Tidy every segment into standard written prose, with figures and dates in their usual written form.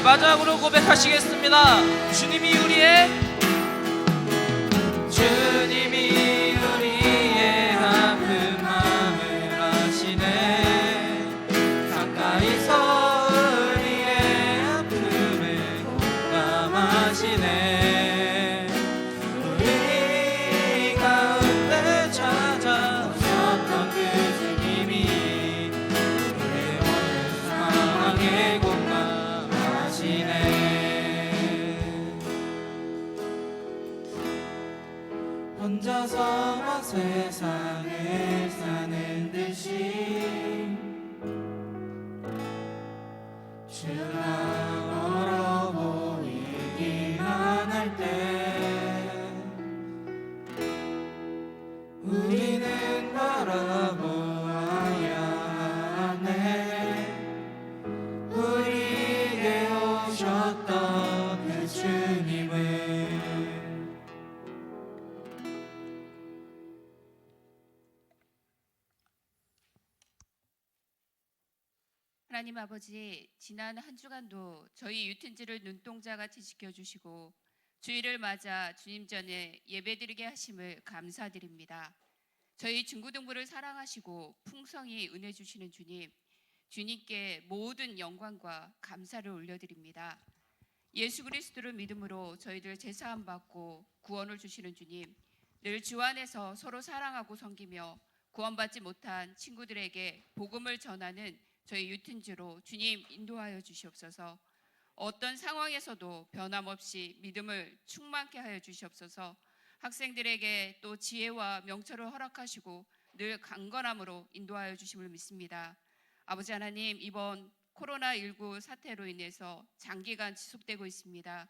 마지막으로 고백하시겠습니다. 주님이 우리의 아픈 마음을 아시네. 가까이서 우리의 아픔을 공감하시네. 우리 가운데 찾아오셨던 그 주님이 우리의 모든 상황에 공감하시네. 혼자서만 세상을 사는 듯이 주가 멀어 보이기만 할 때 우리는 바라보아야 하네. 우리에게 오셨던 그 주님을. 하나님 아버지, 지난 한 주간도 저희 유튼지를 눈동자같이 지켜주시고 주일을 맞아 주님 전에 예배드리게 하심을 감사드립니다. 저희 중고등부를 사랑하시고 풍성히 은혜 주시는 주님, 주님께 모든 영광과 감사를 올려드립니다. 예수 그리스도를 믿음으로 저희들 제사함 받고 구원을 주시는 주님, 늘 주 안에서 서로 사랑하고 섬기며 구원받지 못한 친구들에게 복음을 전하는 저희 유튼지로 주님 인도하여 주시옵소서. 어떤 상황에서도 변함없이 믿음을 충만케 하여 주시옵소서. 학생들에게 또 지혜와 명철을 허락하시고 늘 강건함으로 인도하여 주심을 믿습니다. 아버지 하나님, 이번 코로나19 사태로 인해서 장기간 지속되고 있습니다.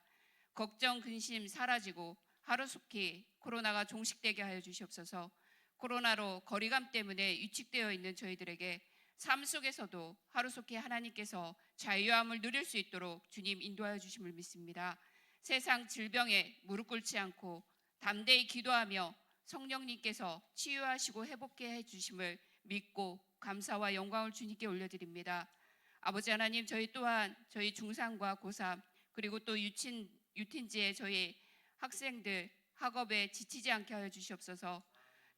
걱정, 근심 사라지고 하루속히 코로나가 종식되게 하여 주시옵소서. 코로나로 거리감 때문에 위축되어 있는 저희들에게 삶 속에서도 하루속히 하나님께서 자유함을 누릴 수 있도록 주님 인도하여 주심을 믿습니다. 세상 질병에 무릎 꿇지 않고 담대히 기도하며 성령님께서 치유하시고 회복해 해주심을 믿고 감사와 영광을 주님께 올려드립니다. 아버지 하나님, 저희 또한 저희 중3과 고3 그리고 또 유틴지의 저희 학생들 학업에 지치지 않게 하여 주시옵소서.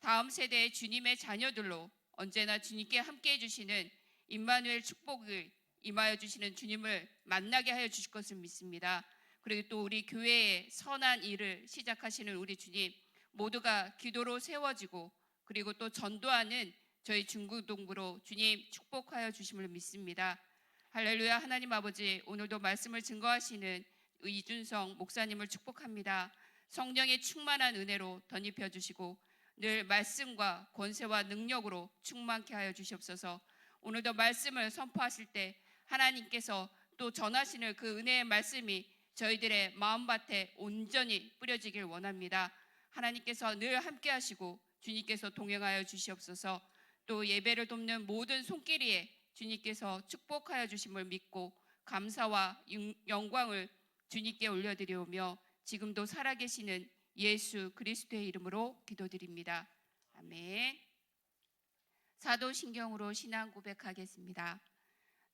다음 세대의 주님의 자녀들로 언제나 주님께 함께해 주시는 임마누엘 축복을 임하여 주시는 주님을 만나게 하여 주실 것을 믿습니다. 그리고 또 우리 교회의 선한 일을 시작하시는 우리 주님 모두가 기도로 세워지고 그리고 또 전도하는 저희 중고등부로 주님 축복하여 주심을 믿습니다. 할렐루야. 하나님 아버지, 오늘도 말씀을 증거하시는 이준성 목사님을 축복합니다. 성령의 충만한 은혜로 덧입혀 주시고 늘 말씀과 권세와 능력으로 충만케 하여 주시옵소서. 오늘도 말씀을 선포하실 때 하나님께서 또 전하시는 그 은혜의 말씀이 저희들의 마음밭에 온전히 뿌려지길 원합니다. 하나님께서 늘 함께 하시고 주님께서 동행하여 주시옵소서. 또 예배를 돕는 모든 손길이에 주님께서 축복하여 주심을 믿고 감사와 영광을 주님께 올려드리오며 지금도 살아계시는 예수 그리스도의 이름으로 기도드립니다. 아멘. 사도신경으로 신앙 고백하겠습니다.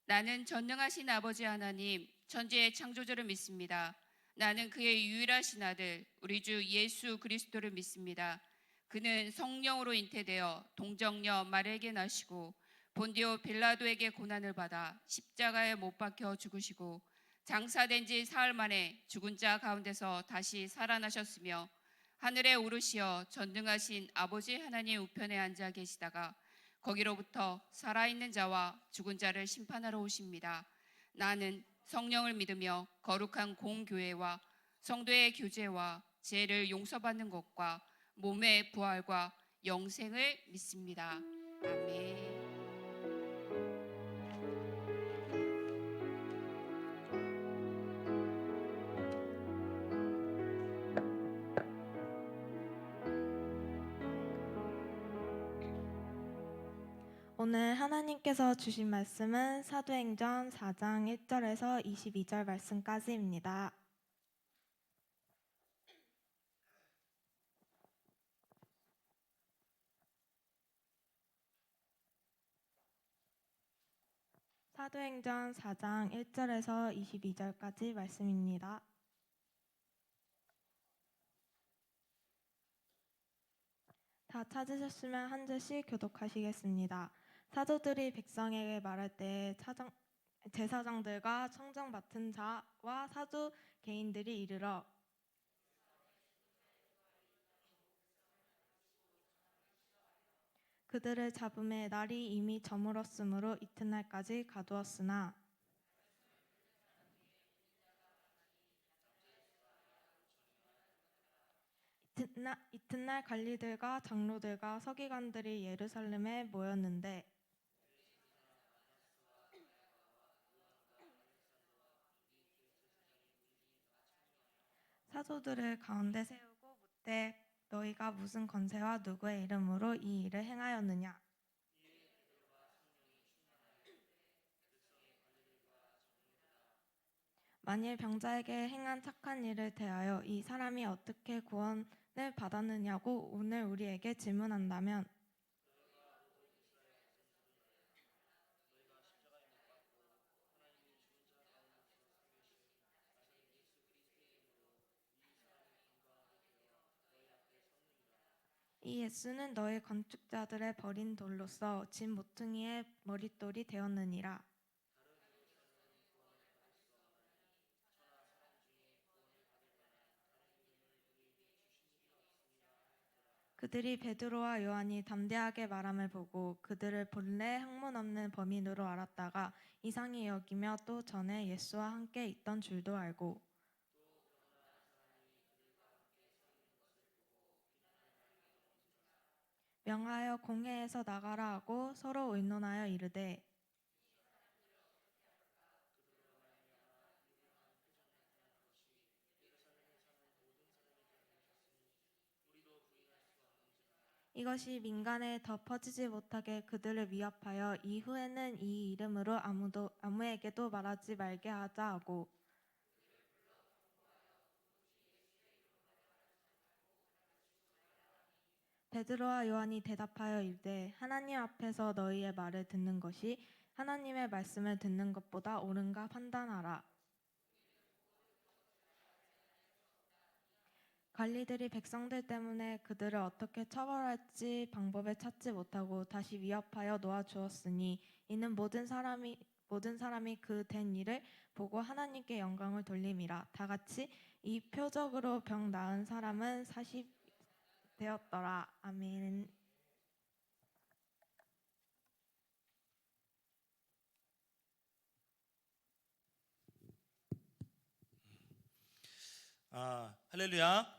나는 전능하신 아버지 하나님, 천지의 창조주를 믿습니다. 나는 그의 유일하신 아들, 우리 주 예수 그리스도를 믿습니다. 그는 성령으로 잉태되어 동정녀 마리아에게 나시고 본디오 빌라도에게 고난을 받아 십자가에 못 박혀 죽으시고 장사된 지 사흘 만에 죽은 자 가운데서 다시 살아나셨으며 하늘에 오르시어 전능하신 아버지 하나님 우편에 앉아 계시다가 거기로부터 살아있는 자와 죽은 자를 심판하러 오십니다. 나는 성령을 믿으며 거룩한 공교회와 성도의 교제와 죄를 용서받는 것과 몸의 부활과 영생을 믿습니다. 아멘. 오늘 하나님께서 주신 말씀은 사도행전 4장 1절에서 22절 말씀까지입니다. 사도행전 4장 1절에서 22절까지 말씀입니다. 다 찾으셨으면 한 절씩 교독하시겠습니다. 사도들이 백성에게 말할 때에 제사장들과 청정 맡은 자와 사두 개인들이 이르러 그들을 잡음에 날이 이미 저물었으므로 이튿날까지 가두었으나 이튿날 관리들과 장로들과 서기관들이 예루살렘에 모였는데 사도들을 가운데 세우고 묻되 너희가 무슨 권세와 누구의 이름으로 이 일을 행하였느냐. 만일 병자에게 행한 착한 일을 대하여 이 사람이 어떻게 구원을 받았느냐고 오늘 우리에게 질문한다면 이 예수는 너희 건축자들의 버린 돌로서 집 모퉁이의 머릿돌이 되었느니라. 그들이 베드로와 요한이 담대하게 말함을 보고 그들을 본래 학문 없는 범인으로 알았다가 이상히 여기며 또 전에 예수와 함께 있던 줄도 알고 명하여 공회에서 나가라 하고 서로 의논하여 이르되 이것이 민간에 더 퍼지지 못하게 그들을 위협하여 이후에는 이 이름으로 아무에게도 말하지 말게 하자 하고 베드로와 요한이 대답하여 이르되 하나님 앞에서 너희의 말을 듣는 것이 하나님의 말씀을 듣는 것보다 옳은가 판단하라. 관리들이 백성들 때문에 그들을 어떻게 처벌할지 방법을 찾지 못하고 다시 위협하여 놓아주었으니 이는 모든 사람이 그 된 일을 보고 하나님께 영광을 돌림이라. 다 같이 이 표적으로 병 나은 사람은 40 되었더라. 아멘. 할렐루야.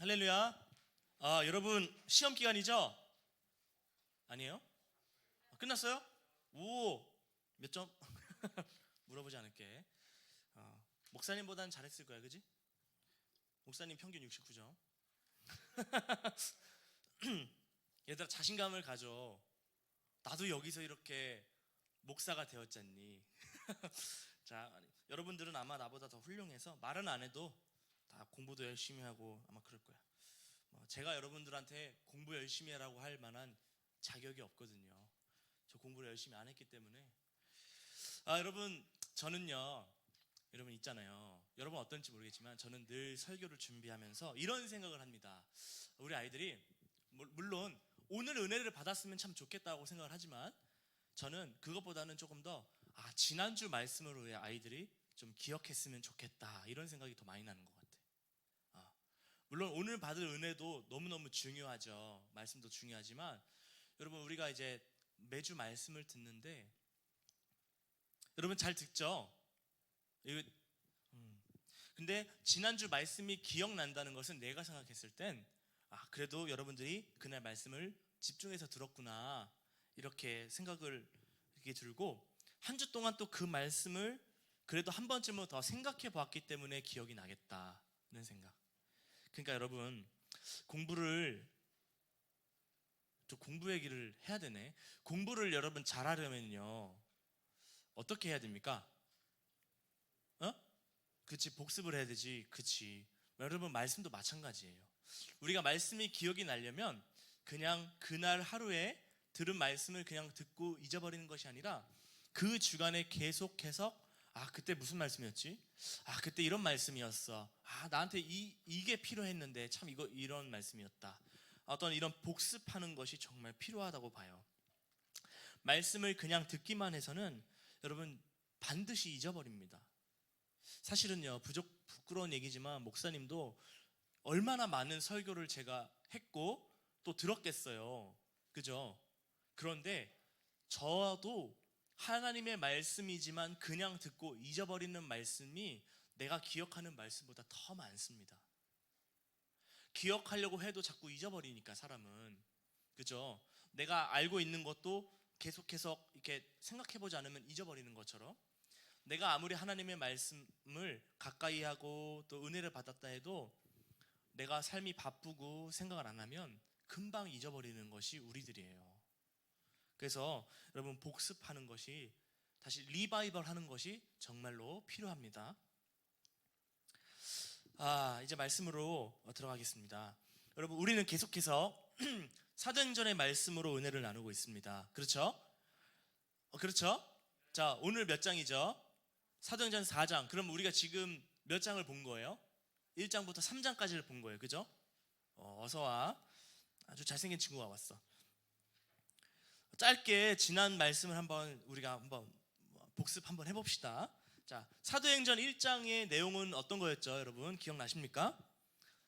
할렐루야. 여러분 시험 기간이죠? 아니에요? 끝났어요? 오, 몇 점? 물어보지 않을게. 목사님보다는 잘했을 거야, 그지? 목사님 평균 69점. 얘들아 자신감을 가져. 나도 여기서 이렇게 목사가 되었잖니. 자, 여러분들은 아마 나보다 더 훌륭해서 말은 안 해도 다 공부도 열심히 하고 아마 그럴 거야. 제가 여러분들한테 공부 열심히 하라고 할 만한 자격이 없거든요. 저 공부를 열심히 안 했기 때문에. 여러분 저는요, 여러분 있잖아요. 여러분 어떤지 모르겠지만 저는 늘 설교를 준비하면서 이런 생각을 합니다. 우리 아이들이 물론 오늘 은혜를 받았으면 참 좋겠다고 생각을 하지만 저는 그것보다는 조금 더 지난주 말씀을 우리 아이들이 좀 기억했으면 좋겠다 이런 생각이 더 많이 나는 것 같아요. 물론 오늘 받을 은혜도 너무너무 중요하죠. 말씀도 중요하지만 여러분 우리가 이제 매주 말씀을 듣는데 여러분 잘 듣죠? 근데 지난주 말씀이 기억난다는 것은 내가 생각했을 땐 그래도 여러분들이 그날 말씀을 집중해서 들었구나 이렇게 생각을 이렇게 들고 한 주 동안 또 그 말씀을 그래도 한 번쯤은 더 생각해 보았기 때문에 기억이 나겠다는 생각. 그러니까 여러분 공부를 또 공부 얘기를 해야 되네. 공부를 여러분 잘하려면요 어떻게 해야 됩니까? 그치, 복습을 해야 되지. 그치. 여러분 말씀도 마찬가지예요. 우리가 말씀이 기억이 나려면 그냥 그날 하루에 들은 말씀을 그냥 듣고 잊어버리는 것이 아니라 그 주간에 계속해서 그때 무슨 말씀이었지? 그때 이런 말씀이었어. 나한테 이게 필요했는데 참 이런 말씀이었다. 어떤 이런 복습하는 것이 정말 필요하다고 봐요. 말씀을 그냥 듣기만 해서는 여러분 반드시 잊어버립니다. 사실은요, 부끄러운 얘기지만 목사님도 얼마나 많은 설교를 제가 했고 또 들었겠어요. 그죠? 그런데 저도 하나님의 말씀이지만 그냥 듣고 잊어버리는 말씀이 내가 기억하는 말씀보다 더 많습니다. 기억하려고 해도 자꾸 잊어버리니까 사람은. 그죠? 내가 알고 있는 것도 계속해서 이렇게 생각해보지 않으면 잊어버리는 것처럼 내가 아무리 하나님의 말씀을 가까이 하고 또 은혜를 받았다 해도 내가 삶이 바쁘고 생각을 안 하면 금방 잊어버리는 것이 우리들이에요. 그래서 여러분 복습하는 것이 다시 리바이벌 하는 것이 정말로 필요합니다. 이제 말씀으로 들어가겠습니다. 여러분 우리는 계속해서 사도행전의 말씀으로 은혜를 나누고 있습니다. 그렇죠? 그렇죠? 자, 오늘 몇 장이죠? 사도행전 4장. 그럼 우리가 지금 몇 장을 본 거예요? 1장부터 3장까지를 본 거예요. 그죠? 어서 와. 아주 잘생긴 친구가 왔어. 짧게 지난 말씀을 우리가 한번 복습 한번 해봅시다. 자, 사도행전 1장의 내용은 어떤 거였죠, 여러분? 기억나십니까?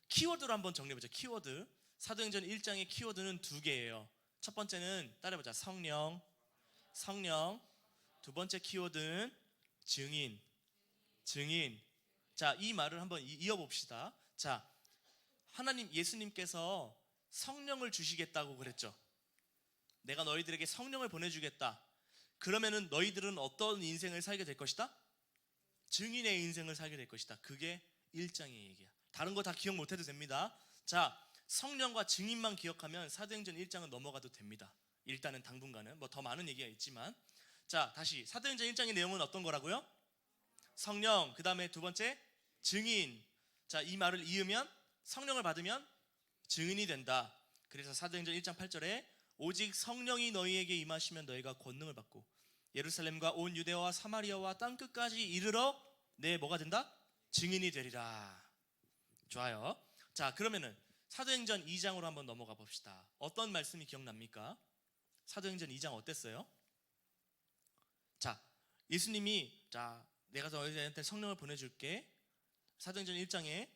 키워드로 한번 정리해보자. 키워드. 사도행전 1장의 키워드는 2개예요. 첫 번째는 따라해보자. 성령. 두 번째 키워드는 증인. 자, 이 말을 한번 이어봅시다. 자, 예수님께서 성령을 주시겠다고 그랬죠. 내가 너희들에게 성령을 보내주겠다. 그러면은 너희들은 어떤 인생을 살게 될 것이다? 증인의 인생을 살게 될 것이다. 그게 1장의 얘기야. 다른 거 다 기억 못해도 됩니다. 자, 성령과 증인만 기억하면 사도행전 1장은 넘어가도 됩니다. 일단은 당분간은 더 많은 얘기가 있지만. 자, 다시 사도행전 1장의 내용은 어떤 거라고요? 성령, 그 다음에 두 번째 증인. 자, 이 말을 이으면 성령을 받으면 증인이 된다. 그래서 사도행전 1장 8절에 오직 성령이 너희에게 임하시면 너희가 권능을 받고 예루살렘과 온 유대와 사마리아와 땅끝까지 이르러 내 뭐가 된다? 증인이 되리라. 좋아요. 자, 그러면은 사도행전 2장으로 한번 넘어가 봅시다. 어떤 말씀이 기억납니까? 사도행전 2장 어땠어요? 자, 예수님이 내가 너희들한테 성령을 보내줄게. 사도행전 1장에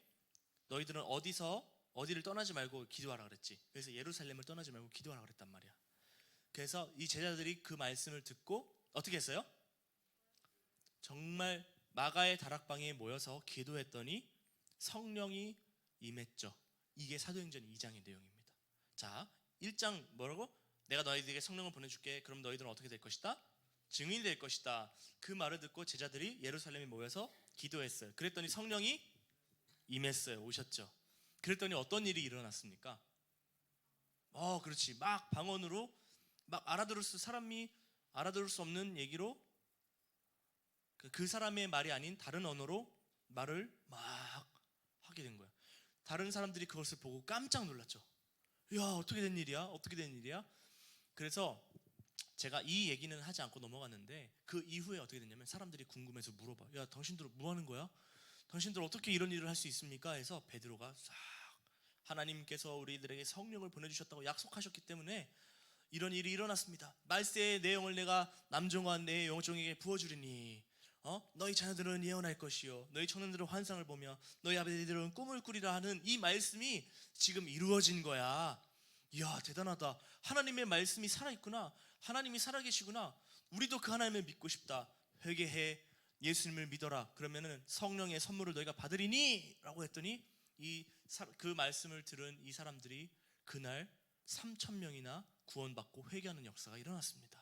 너희들은 어디를 떠나지 말고 기도하라 그랬지. 그래서 예루살렘을 떠나지 말고 기도하라 그랬단 말이야. 그래서 이 제자들이 그 말씀을 듣고 어떻게 했어요? 정말 마가의 다락방에 모여서 기도했더니 성령이 임했죠. 이게 사도행전 2장의 내용입니다. 자, 1장 뭐라고? 내가 너희들에게 성령을 보내줄게. 그럼 너희들은 어떻게 될 것이다? 증인이 될 것이다. 그 말을 듣고 제자들이 예루살렘에 모여서 기도했어요. 그랬더니 성령이 임했어요. 오셨죠. 그랬더니 어떤 일이 일어났습니까? 그렇지. 막 방언으로 사람이 알아들을 수 없는 얘기로 그 사람의 말이 아닌 다른 언어로 말을 막 하게 된 거야. 다른 사람들이 그것을 보고 깜짝 놀랐죠. 야, 어떻게 된 일이야? 그래서 제가 이 얘기는 하지 않고 넘어갔는데 그 이후에 어떻게 됐냐면 사람들이 궁금해서 물어봐. 야, 당신들 뭐 하는 거야? 당신들 어떻게 이런 일을 할 수 있습니까? 해서 베드로가 싹 하나님께서 우리들에게 성령을 보내주셨다고 약속하셨기 때문에 이런 일이 일어났습니다. 말세의 내용을 내가 남종한 내 영종에게 부어주리니 너희 자녀들은 예언할 것이요 너희 청년들은 환상을 보며 너희 아버지들은 꿈을 꾸리라 하는 이 말씀이 지금 이루어진 거야. 이야, 대단하다. 하나님의 말씀이 살아있구나. 하나님이 살아계시구나. 우리도 그 하나님을 믿고 싶다. 회개해. 예수님을 믿어라. 그러면은 성령의 선물을 너희가 받으리니 라고 했더니 그 말씀을 들은 이 사람들이 그날 3,000명이나 구원받고 회개하는 역사가 일어났습니다.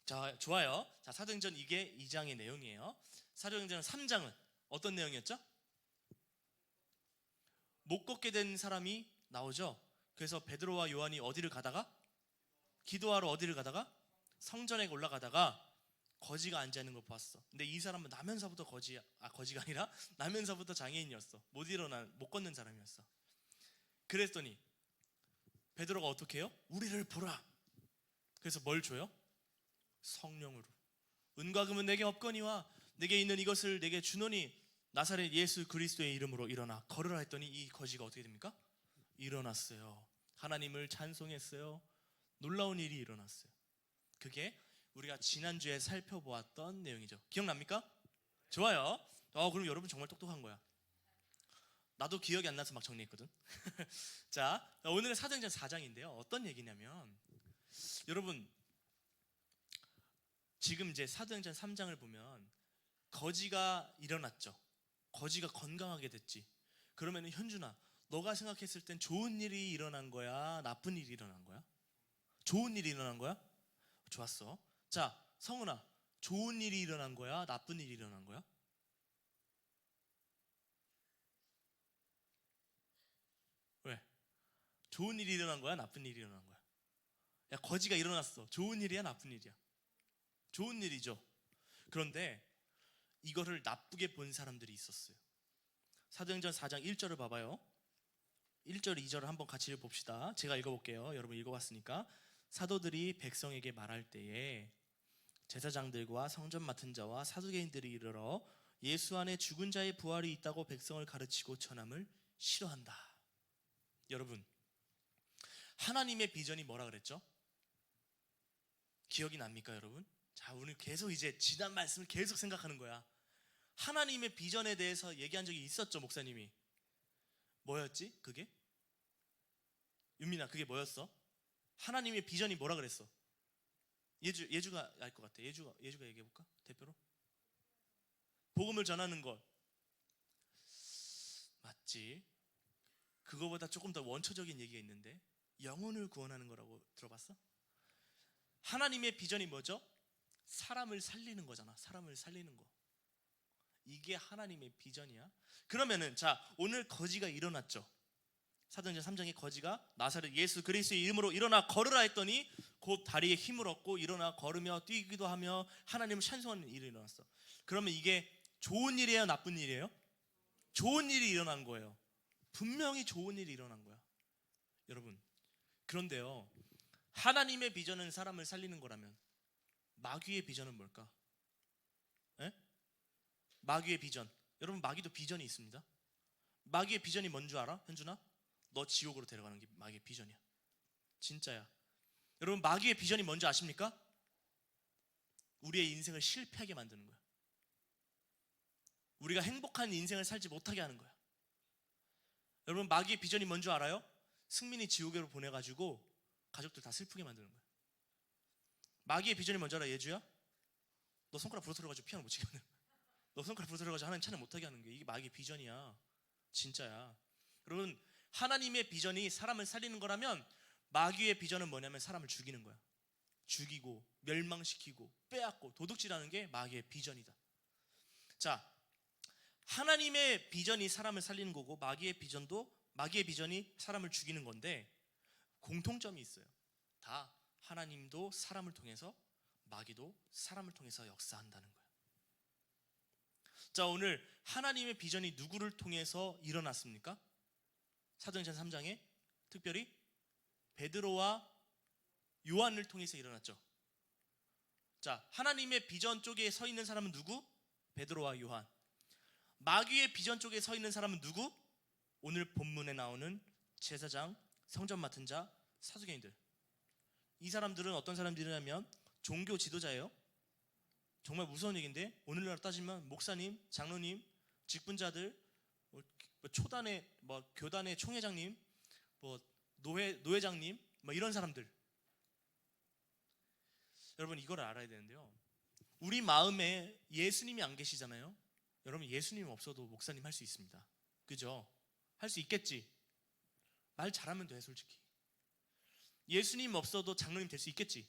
자, 좋아요. 자, 사도행전 이게 2장의 내용이에요. 사도행전 3장은 어떤 내용이었죠? 못 걷게 된 사람이 나오죠. 그래서 베드로와 요한이 기도하러 어디를 가다가 성전에 올라가다가 거지가 앉아있는 걸 봤어. 근데 이 사람은 나면서부터 거지가 아니라 나면서부터 장애인이었어. 못 걷는 사람이었어. 그랬더니 베드로가 어떻게 해요? 우리를 보라. 그래서 뭘 줘요? 성령으로. 은과 금은 내게 없거니와 내게 있는 이것을 내게 주노니 나사렛 예수 그리스도의 이름으로 일어나 걸으라 했더니 이 거지가 어떻게 됩니까? 일어났어요. 하나님을 찬송했어요. 놀라운 일이 일어났어요. 그게 우리가 지난주에 살펴보았던 내용이죠. 기억납니까? 좋아요. 그럼 여러분 정말 똑똑한 거야. 나도 기억이 안 나서 막 정리했거든. 자, 오늘은 사도행전 4장인데요. 어떤 얘기냐면 여러분 지금 이제 사도행전 3장을 보면 거지가 일어났죠. 거지가 건강하게 됐지. 그러면 현준아, 너가 생각했을 땐 좋은 일이 일어난 거야? 나쁜 일이 일어난 거야? 좋은 일이 일어난 거야? 좋았어. 자, 성훈아, 좋은 일이 일어난 거야? 나쁜 일이 일어난 거야? 왜? 좋은 일이 일어난 거야? 나쁜 일이 일어난 거야? 야, 거지가 일어났어. 좋은 일이야? 나쁜 일이야? 좋은 일이죠. 그런데 이거를 나쁘게 본 사람들이 있었어요. 사도행전 4장 1절을 봐봐요. 1절, 2절을 한번 같이 봅시다. 제가 읽어볼게요. 여러분 읽어봤으니까. 사도들이 백성에게 말할 때에 제사장들과 성전 맡은 자와 사두개인들이 이르러 예수 안에 죽은 자의 부활이 있다고 백성을 가르치고 전함을 싫어한다. 여러분, 하나님의 비전이 뭐라 그랬죠? 기억이 납니까, 여러분? 자, 오늘 계속 이제 지난 말씀을 계속 생각하는 거야. 하나님의 비전에 대해서 얘기한 적이 있었죠, 목사님이. 뭐였지? 그게? 윤민아, 그게 뭐였어? 하나님의 비전이 뭐라 그랬어? 예주가 알 것 같아. 예주가 얘기해 볼까? 대표로? 복음을 전하는 것. 맞지? 그거보다 조금 더 원초적인 얘기가 있는데 영혼을 구원하는 거라고 들어봤어? 하나님의 비전이 뭐죠? 사람을 살리는 거잖아. 사람을 살리는 거. 이게 하나님의 비전이야. 그러면은 자, 오늘 거지가 일어났죠. 사도행전 3장에 거지가 나사렛 예수 그리스도의 이름으로 일어나 걸으라 했더니 곧 다리에 힘을 얻고 일어나 걸으며 뛰기도 하며 하나님을 찬송하는 일이 일어났어. 그러면 이게 좋은 일이에요? 나쁜 일이에요? 좋은 일이 일어난 거예요. 분명히 좋은 일이 일어난 거야. 여러분, 그런데요, 하나님의 비전은 사람을 살리는 거라면 마귀의 비전은 뭘까? 에? 마귀의 비전. 여러분, 마귀도 비전이 있습니다. 마귀의 비전이 뭔 줄 알아? 현준아? 너 지옥으로 데려가는 게 마귀의 비전이야. 진짜야. 여러분, 마귀의 비전이 뭔지 아십니까? 우리의 인생을 실패하게 만드는 거야. 우리가 행복한 인생을 살지 못하게 하는 거야. 여러분, 마귀의 비전이 뭔 줄 알아요? 승민이 지옥으로 보내가지고 가족들 다 슬프게 만드는 거야. 마귀의 비전이 뭔지 알아? 예주야? 너 손가락 부러뜨려가지고 피아노 못 치게 하는 거야. 너 손가락 부러뜨려가지고 하나님 찬양 못하게 하는 게 이게 마귀의 비전이야. 진짜야. 여러분, 하나님의 비전이 사람을 살리는 거라면 마귀의 비전은 뭐냐면 사람을 죽이는 거야. 죽이고 멸망시키고 빼앗고 도둑질하는 게 마귀의 비전이다. 자, 하나님의 비전이 사람을 살리는 거고 마귀의 비전이 사람을 죽이는 건데 공통점이 있어요. 다 하나님도 사람을 통해서 마귀도 사람을 통해서 역사한다는 거예요. 자, 오늘 하나님의 비전이 누구를 통해서 일어났습니까? 사도행전 3장에 특별히 베드로와 요한을 통해서 일어났죠. 자, 하나님의 비전 쪽에 서 있는 사람은 누구? 베드로와 요한. 마귀의 비전 쪽에 서 있는 사람은 누구? 오늘 본문에 나오는 제사장, 성전 맡은 자, 사두개인들. 이 사람들은 어떤 사람들이냐면 종교 지도자예요. 정말 무서운 얘기인데 오늘날 따지면 목사님, 장로님, 직분자들, 초단의 교단의 총회장님, 노회장님, 이런 사람들. 여러분, 이걸 알아야 되는데요. 우리 마음에 예수님이 안 계시잖아요. 여러분, 예수님 없어도 목사님 할 수 있습니다. 그죠? 할 수 있겠지. 말 잘하면 돼, 솔직히. 예수님 없어도 장로님 될 수 있겠지.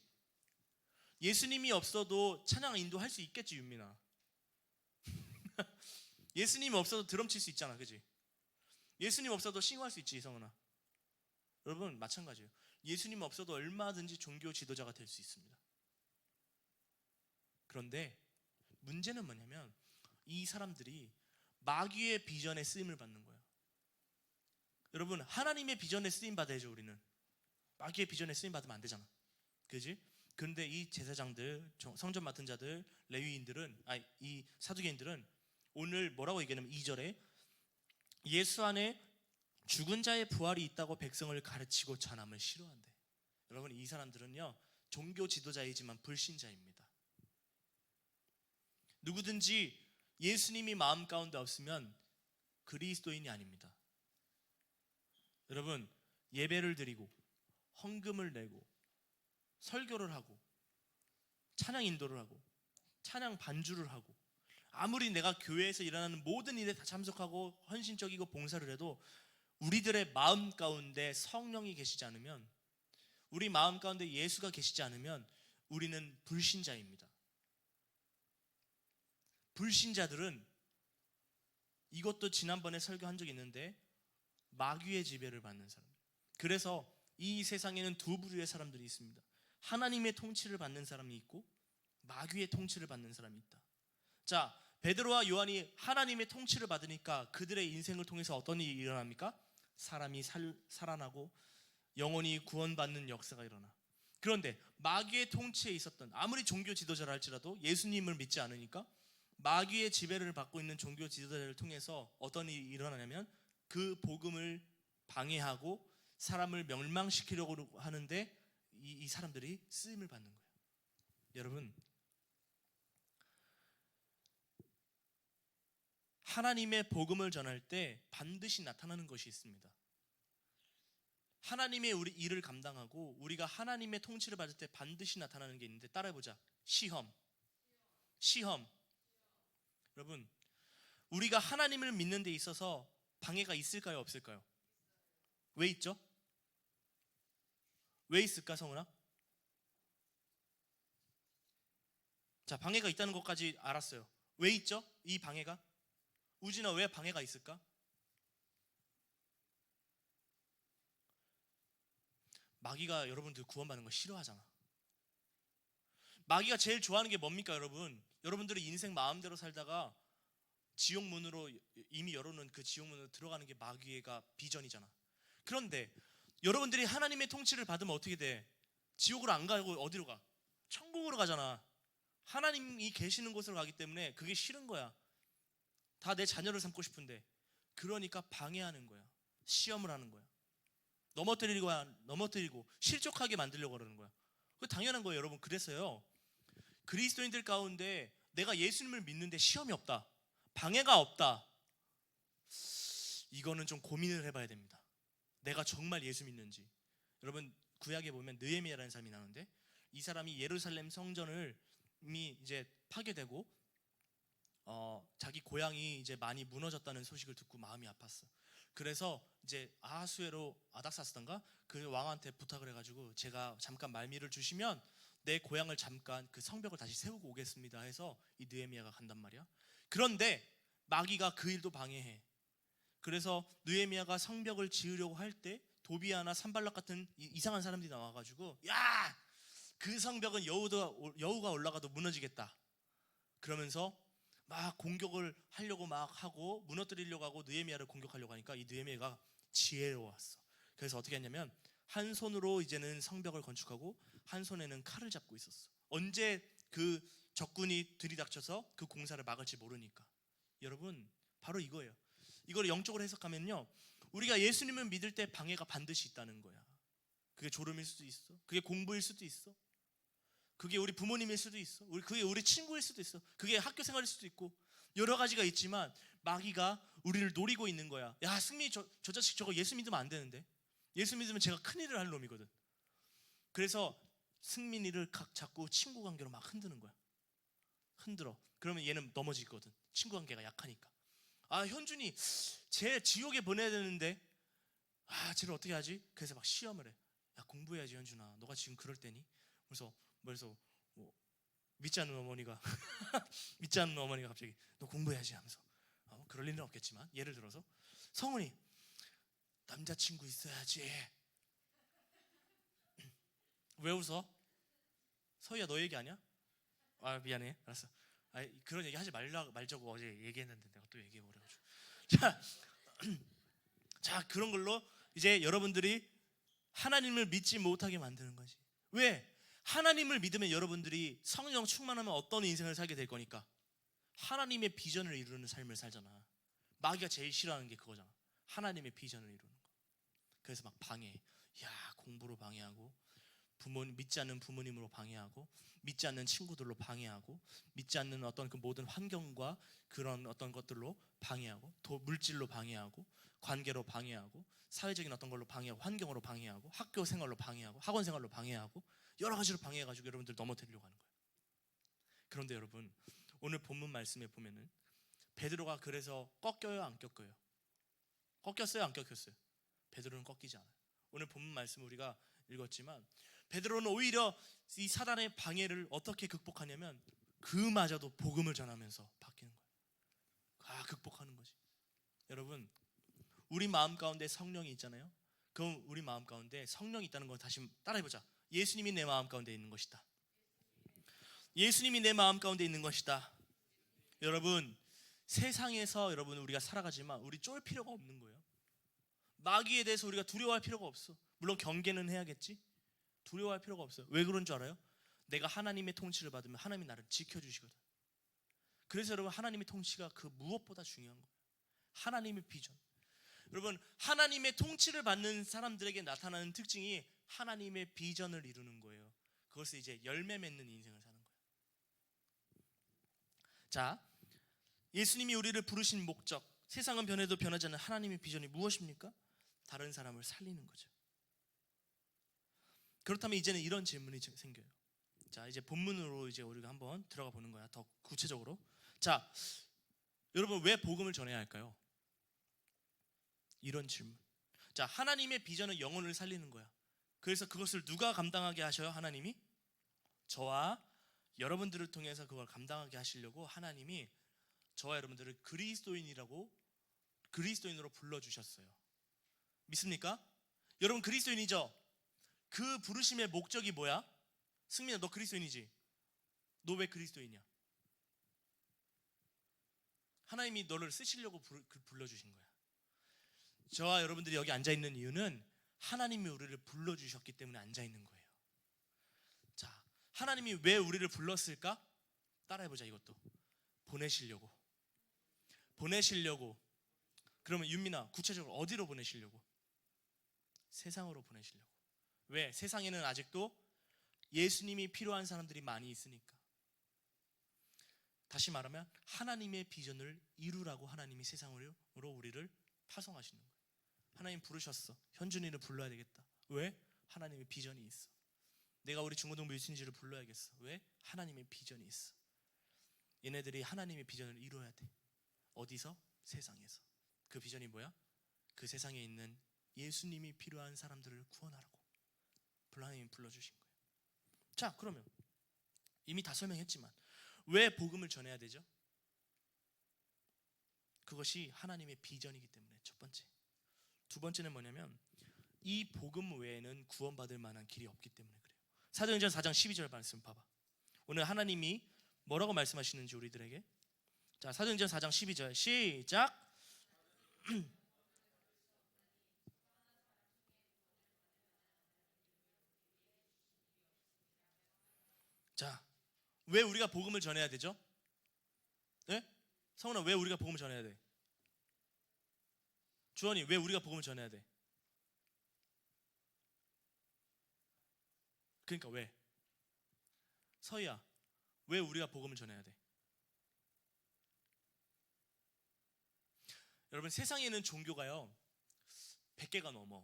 예수님이 없어도 찬양 인도할 수 있겠지, 윤민아. 예수님 없어도 드럼 칠 수 있잖아, 그지? 예수님 없어도 싱어할 수 있지, 성은아. 여러분, 마찬가지예요. 예수님 없어도 얼마든지 종교 지도자가 될 수 있습니다. 그런데 문제는 뭐냐면 이 사람들이 마귀의 비전에 쓰임을 받는 거예요. 여러분, 하나님의 비전에 쓰임 받아야죠. 우리는 마귀의 비전에 쓰임 받으면 안 되잖아, 그지? 그런데 이 제사장들, 성전 맡은 자들, 레위인들은, 이 사두개인들은 오늘 뭐라고 얘기하냐면 2절에 예수 안에 죽은 자의 부활이 있다고 백성을 가르치고 전함을 싫어한대. 여러분, 이 사람들은요 종교 지도자이지만 불신자입니다. 누구든지 예수님이 마음 가운데 없으면 그리스도인이 아닙니다. 여러분, 예배를 드리고 헌금을 내고 설교를 하고 찬양 인도를 하고 찬양 반주를 하고 아무리 내가 교회에서 일어나는 모든 일에 다 참석하고 헌신적이고 봉사를 해도 우리들의 마음 가운데 성령이 계시지 않으면, 우리 마음 가운데 예수가 계시지 않으면 우리는 불신자입니다. 불신자들은, 이것도 지난번에 설교한 적이 있는데, 마귀의 지배를 받는 사람. 그래서 이 세상에는 두 부류의 사람들이 있습니다. 하나님의 통치를 받는 사람이 있고 마귀의 통치를 받는 사람이 있다. 자, 베드로와 요한이 하나님의 통치를 받으니까 그들의 인생을 통해서 어떤 일이 일어납니까? 사람이 살아나고 영혼이 구원받는 역사가 일어나. 그런데 마귀의 통치에 있었던, 아무리 종교 지도자라 할지라도 예수님을 믿지 않으니까 마귀의 지배를 받고 있는 종교 지도자를 통해서 어떤 일이 일어나냐면 그 복음을 방해하고 사람을 멸망시키려고 하는데 이 사람들이 쓰임을 받는 거예요. 여러분, 하나님의 복음을 전할 때 반드시 나타나는 것이 있습니다. 하나님의 우리 일을 감당하고 우리가 하나님의 통치를 받을 때 반드시 나타나는 게 있는데, 따라해보자. 시험. 여러분, 우리가 하나님을 믿는 데 있어서 방해가 있을까요, 없을까요? 왜 있죠? 왜 있을까, 성훈아? 자, 방해가 있다는 것까지 알았어요. 왜 있죠? 이 방해가? 우진아, 왜 방해가 있을까? 마귀가 여러분들 구원받는 거 싫어하잖아. 마귀가 제일 좋아하는 게 뭡니까, 여러분? 여러분들이 인생 마음대로 살다가 지옥문으로 이미 열어놓은 그 지옥문으로 들어가는 게 마귀가 비전이잖아. 그런데 여러분들이 하나님의 통치를 받으면 어떻게 돼? 지옥으로 안 가고 어디로 가? 천국으로 가잖아. 하나님이 계시는 곳으로 가기 때문에 그게 싫은 거야. 다 내 자녀를 삼고 싶은데. 그러니까 방해하는 거야. 시험을 하는 거야. 넘어뜨리고 실족하게 만들려고 그러는 거야. 그거 당연한 거예요, 여러분. 그래서요, 그리스도인들 가운데 내가 예수님을 믿는데 시험이 없다, 방해가 없다, 이거는 좀 고민을 해봐야 됩니다. 내가 정말 예수 믿는지. 여러분, 구약에 보면 느헤미야라는 사람이 나오는데, 이 사람이 예루살렘 성전을 이미 이제 파괴되고 자기 고향이 이제 많이 무너졌다는 소식을 듣고 마음이 아팠어. 그래서 이제 아하수에로 아닥사스던가 그 왕한테 부탁을 해가지고, 제가 잠깐 말미를 주시면 내 고향을 잠깐 그 성벽을 다시 세우고 오겠습니다 해서 이 느헤미야가 간단 말이야. 그런데 마귀가 그 일도 방해해. 그래서 느헤미야가 성벽을 지으려고 할 때 도비아나 산발락 같은 이상한 사람들이 나와가지고, 야, 그 성벽은 여우가 올라가도 무너지겠다 그러면서 막 공격을 하려고 막 하고 무너뜨리려고 하고 느헤미야를 공격하려고 하니까 이 느헤미야가 지혜로웠어. 그래서 어떻게 했냐면 한 손으로 이제는 성벽을 건축하고 한 손에는 칼을 잡고 있었어. 언제 그 적군이 들이닥쳐서 그 공사를 막을지 모르니까. 여러분, 바로 이거예요. 이걸 영적으로 해석하면요, 우리가 예수님을 믿을 때 방해가 반드시 있다는 거야. 그게 졸음일 수도 있어. 그게 공부일 수도 있어. 그게 우리 부모님일 수도 있어. 그게 우리 친구일 수도 있어. 그게 학교 생활일 수도 있고 여러 가지가 있지만 마귀가 우리를 노리고 있는 거야. 야, 승민이 저 자식 저거 예수 믿으면 안 되는데. 예수 믿으면 제가 큰일을 할 놈이거든. 그래서 승민이를 각 잡고 친구 관계로 막 흔드는 거야. 흔들어. 그러면 얘는 넘어지거든. 친구 관계가 약하니까. 아, 현준이 쟤 지옥에 보내야 되는데, 아, 쟤를 어떻게 하지? 그래서 막 시험을 해. 야, 공부해야지 현준아. 너가 지금 그럴 때니? 그래서 뭐 믿지 않는 어머니가 갑자기 너 공부해야지 하면서, 그럴 일은 없겠지만 예를 들어서 성훈이 남자친구 있어야지. 왜 웃어? 서희야, 너 얘기 아니야? 아, 미안해. 알았어. 그런 얘기 하지 말자고 어제 얘기했는데 내가 또 얘기해버려가지고. 자, 그런 걸로 이제 여러분들이 하나님을 믿지 못하게 만드는 거지. 왜? 하나님을 믿으면 여러분들이 성령 충만하면 어떤 인생을 살게 될 거니까 하나님의 비전을 이루는 삶을 살잖아. 마귀가 제일 싫어하는 게 그거잖아. 하나님의 비전을 이루는 거. 그래서 막 방해, 공부로 방해하고, 믿지 않는 부모님으로 방해하고, 믿지 않는 친구들로 방해하고, 믿지 않는 어떤 그 모든 환경과 그런 어떤 것들로 방해하고, 물질로 방해하고, 관계로 방해하고, 사회적인 어떤 걸로 방해하고, 환경으로 방해하고, 학교 생활로 방해하고, 학원 생활로 방해하고, 여러 가지로 방해해가지고 여러분들 넘어뜨리려고 하는 거예요. 그런데 여러분, 오늘 본문 말씀에 보면은 베드로가 그래서 꺾여요, 안 꺾여요? 꺾였어요, 안 꺾였어요? 베드로는 꺾이지 않아요. 오늘 본문 말씀 우리가 읽었지만 베드로는 오히려 이 사단의 방해를 어떻게 극복하냐면 그마저도 복음을 전하면서 바뀌는 거예요. 극복하는 거지. 여러분, 우리 마음 가운데 성령이 있잖아요. 그럼 우리 마음 가운데 성령이 있다는 거 다시 따라해보자. 예수님이 내 마음 가운데 있는 것이다. 예수님이 내 마음 가운데 있는 것이다. 여러분, 세상에서 여러분 우리가 살아가지만 우리 쫄 필요가 없는 거예요. 마귀에 대해서 우리가 두려워할 필요가 없어. 물론 경계는 해야겠지. 두려워할 필요가 없어요. 왜 그런 줄 알아요? 내가 하나님의 통치를 받으면 하나님이 나를 지켜주시거든. 그래서 여러분, 하나님의 통치가 그 무엇보다 중요한 거예요. 하나님의 비전. 여러분, 하나님의 통치를 받는 사람들에게 나타나는 특징이 하나님의 비전을 이루는 거예요. 그것을 이제 열매 맺는 인생을 사는 거예요. 자, 예수님이 우리를 부르신 목적, 세상은 변해도 변하지 않는 하나님의 비전이 무엇입니까? 다른 사람을 살리는 거죠. 그렇다면 이제는 이런 질문이 생겨요. 자, 이제 본문으로 이제 우리가 한번 들어가 보는 거야. 더 구체적으로. 자, 여러분, 왜 복음을 전해야 할까요? 이런 질문. 자, 하나님의 비전은 영혼을 살리는 거야. 그래서 그것을 누가 감당하게 하셔요? 하나님이? 저와 여러분들을 통해서 그걸 감당하게 하시려고 하나님이 저와 여러분들을 그리스도인으로 불러주셨어요. 믿습니까? 여러분 그리스도인이죠? 그 부르심의 목적이 뭐야? 승민아, 너 그리스도인이지? 너 왜 그리스도인이야? 하나님이 너를 쓰시려고 불러주신 거야. 저와 여러분들이 여기 앉아있는 이유는 하나님이 우리를 불러주셨기 때문에 앉아있는 거예요. 자, 하나님이 왜 우리를 불렀을까? 따라해보자. 이것도 보내시려고. 그러면 윤민아, 구체적으로 어디로 보내시려고? 세상으로 보내시려고. 왜? 세상에는 아직도 예수님이 필요한 사람들이 많이 있으니까. 다시 말하면 하나님의 비전을 이루라고 하나님이 세상으로 우리를 파송하시는 거예요. 하나님 부르셨어. 현준이를 불러야 되겠다. 왜? 하나님의 비전이 있어. 내가 우리 중고등부 유치인지를 불러야겠어. 왜? 하나님의 비전이 있어. 얘네들이 하나님의 비전을 이루어야 돼. 어디서? 세상에서. 그 비전이 뭐야? 그 세상에 있는 예수님이 필요한 사람들을 구원하라고 하나님이 불러주신 거예요. 자, 그러면 이미 다 설명했지만 왜 복음을 전해야 되죠? 그것이 하나님의 비전이기 때문에 첫 번째. 두 번째는 뭐냐면 이 복음 외에는 구원받을 만한 길이 없기 때문에 그래요. 사도행전 4장 12절 말씀 봐봐. 오늘 하나님이 뭐라고 말씀하시는지 우리들에게. 자, 사도행전 4장 12절 시작. 자, 왜 우리가 복음을 전해야 되죠? 네? 성훈아, 왜 우리가 복음을 전해야 돼? 주원이, 왜 우리가 복음을 전해야 돼? 그러니까 왜? 서희야, 왜 우리가 복음을 전해야 돼? 여러분, 세상에는 종교가요 100개가 넘어.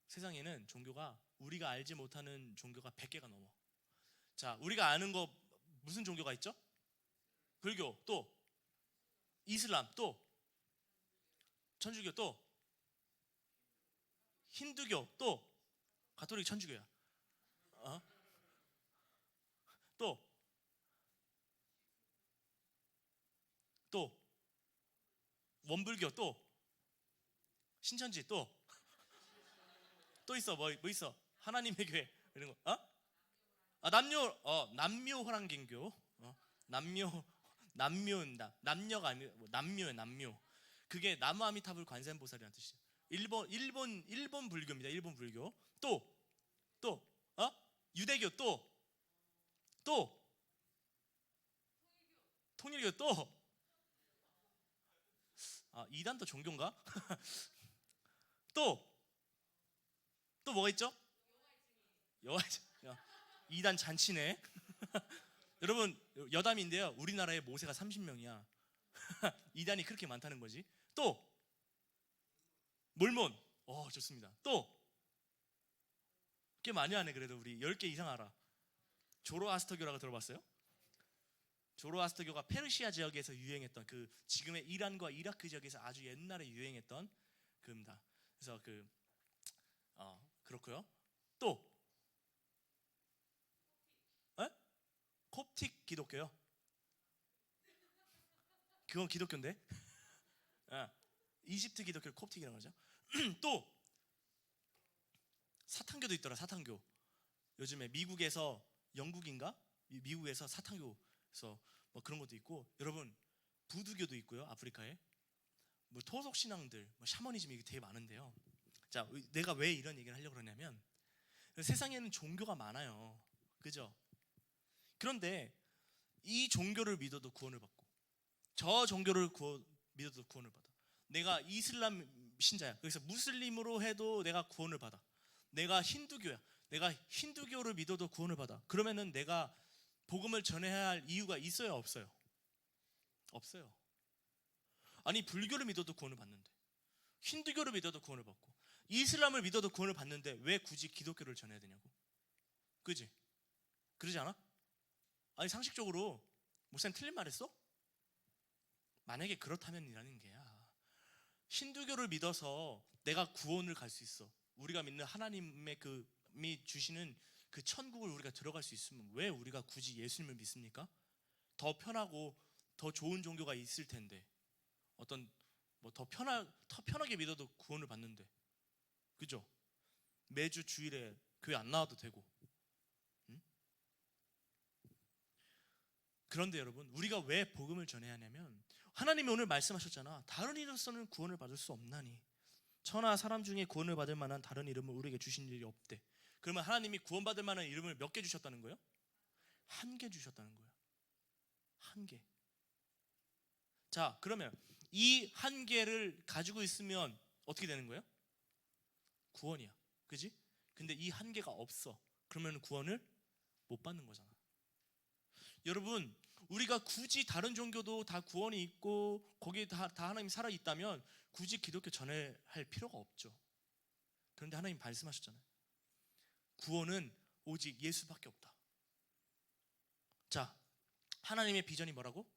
세상에는 종교가, 우리가 알지 못하는 종교가 100개가 넘어. 자, 우리가 아는 거 무슨 종교가 있죠? 불교, 또 이슬람, 또 천주교, 또 힌두교, 또 가톨릭 천주교야. 또 원불교, 또 신천지, 또 있어. 뭐 있어? 하나님의 교회 이런 거. 남묘호랑개교. 남녀가 아니고 남묘. 그게 나무아미타불 관세음보살이라는 뜻이에요. 일본 불교입니다. 일본 불교. 또 유대교 또 통일교 또 이단도 종교인가? 또 뭐가 있죠? 이단 잔치네. 여러분 여담인데요. 우리나라에 모세가 30명이야. 이단이 그렇게 많다는 거지. 또 몰몬. 좋습니다. 또 꽤 많이 하네. 그래도 우리 10개 이상 알아. 조로아스터교라고 들어봤어요? 조로아스터교가 페르시아 지역에서 유행했던 그 지금의 이란과 이라크 지역에서 아주 옛날에 유행했던 그입니다. 그래서 그렇고요. 또 콥틱 기독교요. 그건 기독교인데. 이집트 기독교를 콥틱이라고 하죠. 또 사탄교도 있더라. 사탄교. 요즘에 미국에서 영국인가? 미국에서 사탄교에서 뭐 그런 것도 있고, 여러분 부두교도 있고요. 아프리카에 뭐 토속 신앙들, 뭐 샤머니즘 이게 되게 많은데요. 자, 내가 왜 이런 얘기를 하려고 그러냐면 세상에는 종교가 많아요. 그죠? 그런데 이 종교를 믿어도 구원을 받고 저 종교를 믿어도 구원을 받아. 내가 이슬람 신자야. 그래서 무슬림으로 해도 내가 구원을 받아. 내가 힌두교야. 내가 힌두교를 믿어도 구원을 받아. 그러면은 내가 복음을 전해야 할 이유가 있어요, 없어요? 없어요. 아니 불교를 믿어도 구원을 받는데, 힌두교를 믿어도 구원을 받고, 이슬람을 믿어도 구원을 받는데 왜 굳이 기독교를 전해야 되냐고. 그지? 그러지 않아? 아니 상식적으로 목사님 틀린 말 했어? 만약에 그렇다면이라는 게야. 힌두교를 믿어서 내가 구원을 갈 수 있어. 우리가 믿는 하나님의 미 주시는 그 천국을 우리가 들어갈 수 있으면 왜 우리가 굳이 예수님을 믿습니까? 더 편하고 더 좋은 종교가 있을 텐데, 어떤 뭐 더 편하게 믿어도 구원을 받는데, 그죠? 매주 주일에 교회 안 나와도 되고. 응? 그런데 여러분, 우리가 왜 복음을 전해야 하냐면, 하나님이 오늘 말씀하셨잖아. 다른 이로서는 구원을 받을 수 없나니 천하 사람 중에 구원을 받을 만한 다른 이름을 우리에게 주신 일이 없대. 그러면 하나님이 구원받을 만한 이름을 몇 개 주셨다는 거예요? 1개 주셨다는 거예요. 1개. 자, 그러면 이 1개를 가지고 있으면 어떻게 되는 거예요? 구원이야. 그지? 근데 이 1개가 없어. 그러면 구원을 못 받는 거잖아. 여러분, 우리가 굳이 다른 종교도 다 구원이 있고 거기에 다 하나님이 살아있다면 굳이 기독교 전해야 할 필요가 없죠. 그런데 하나님 말씀하셨잖아요. 구원은 오직 예수밖에 없다. 자, 하나님의 비전이 뭐라고?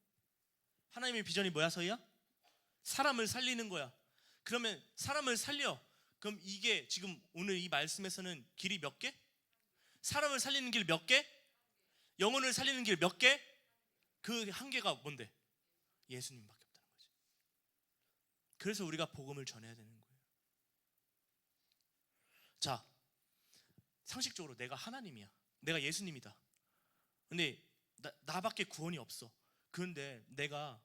하나님의 비전이 뭐야, 서희야? 사람을 살리는 거야. 그러면 사람을 살려. 그럼 이게 지금 오늘 이 말씀에서는 길이 몇 개? 사람을 살리는 길 몇 개? 영혼을 살리는 길 몇 개? 그 1개가 뭔데? 예수님밖에 없다는 거지. 그래서 우리가 복음을 전해야 되는 거예요. 자, 상식적으로 내가 하나님이야. 내가 예수님이다. 근데 나밖에 구원이 없어. 그런데 내가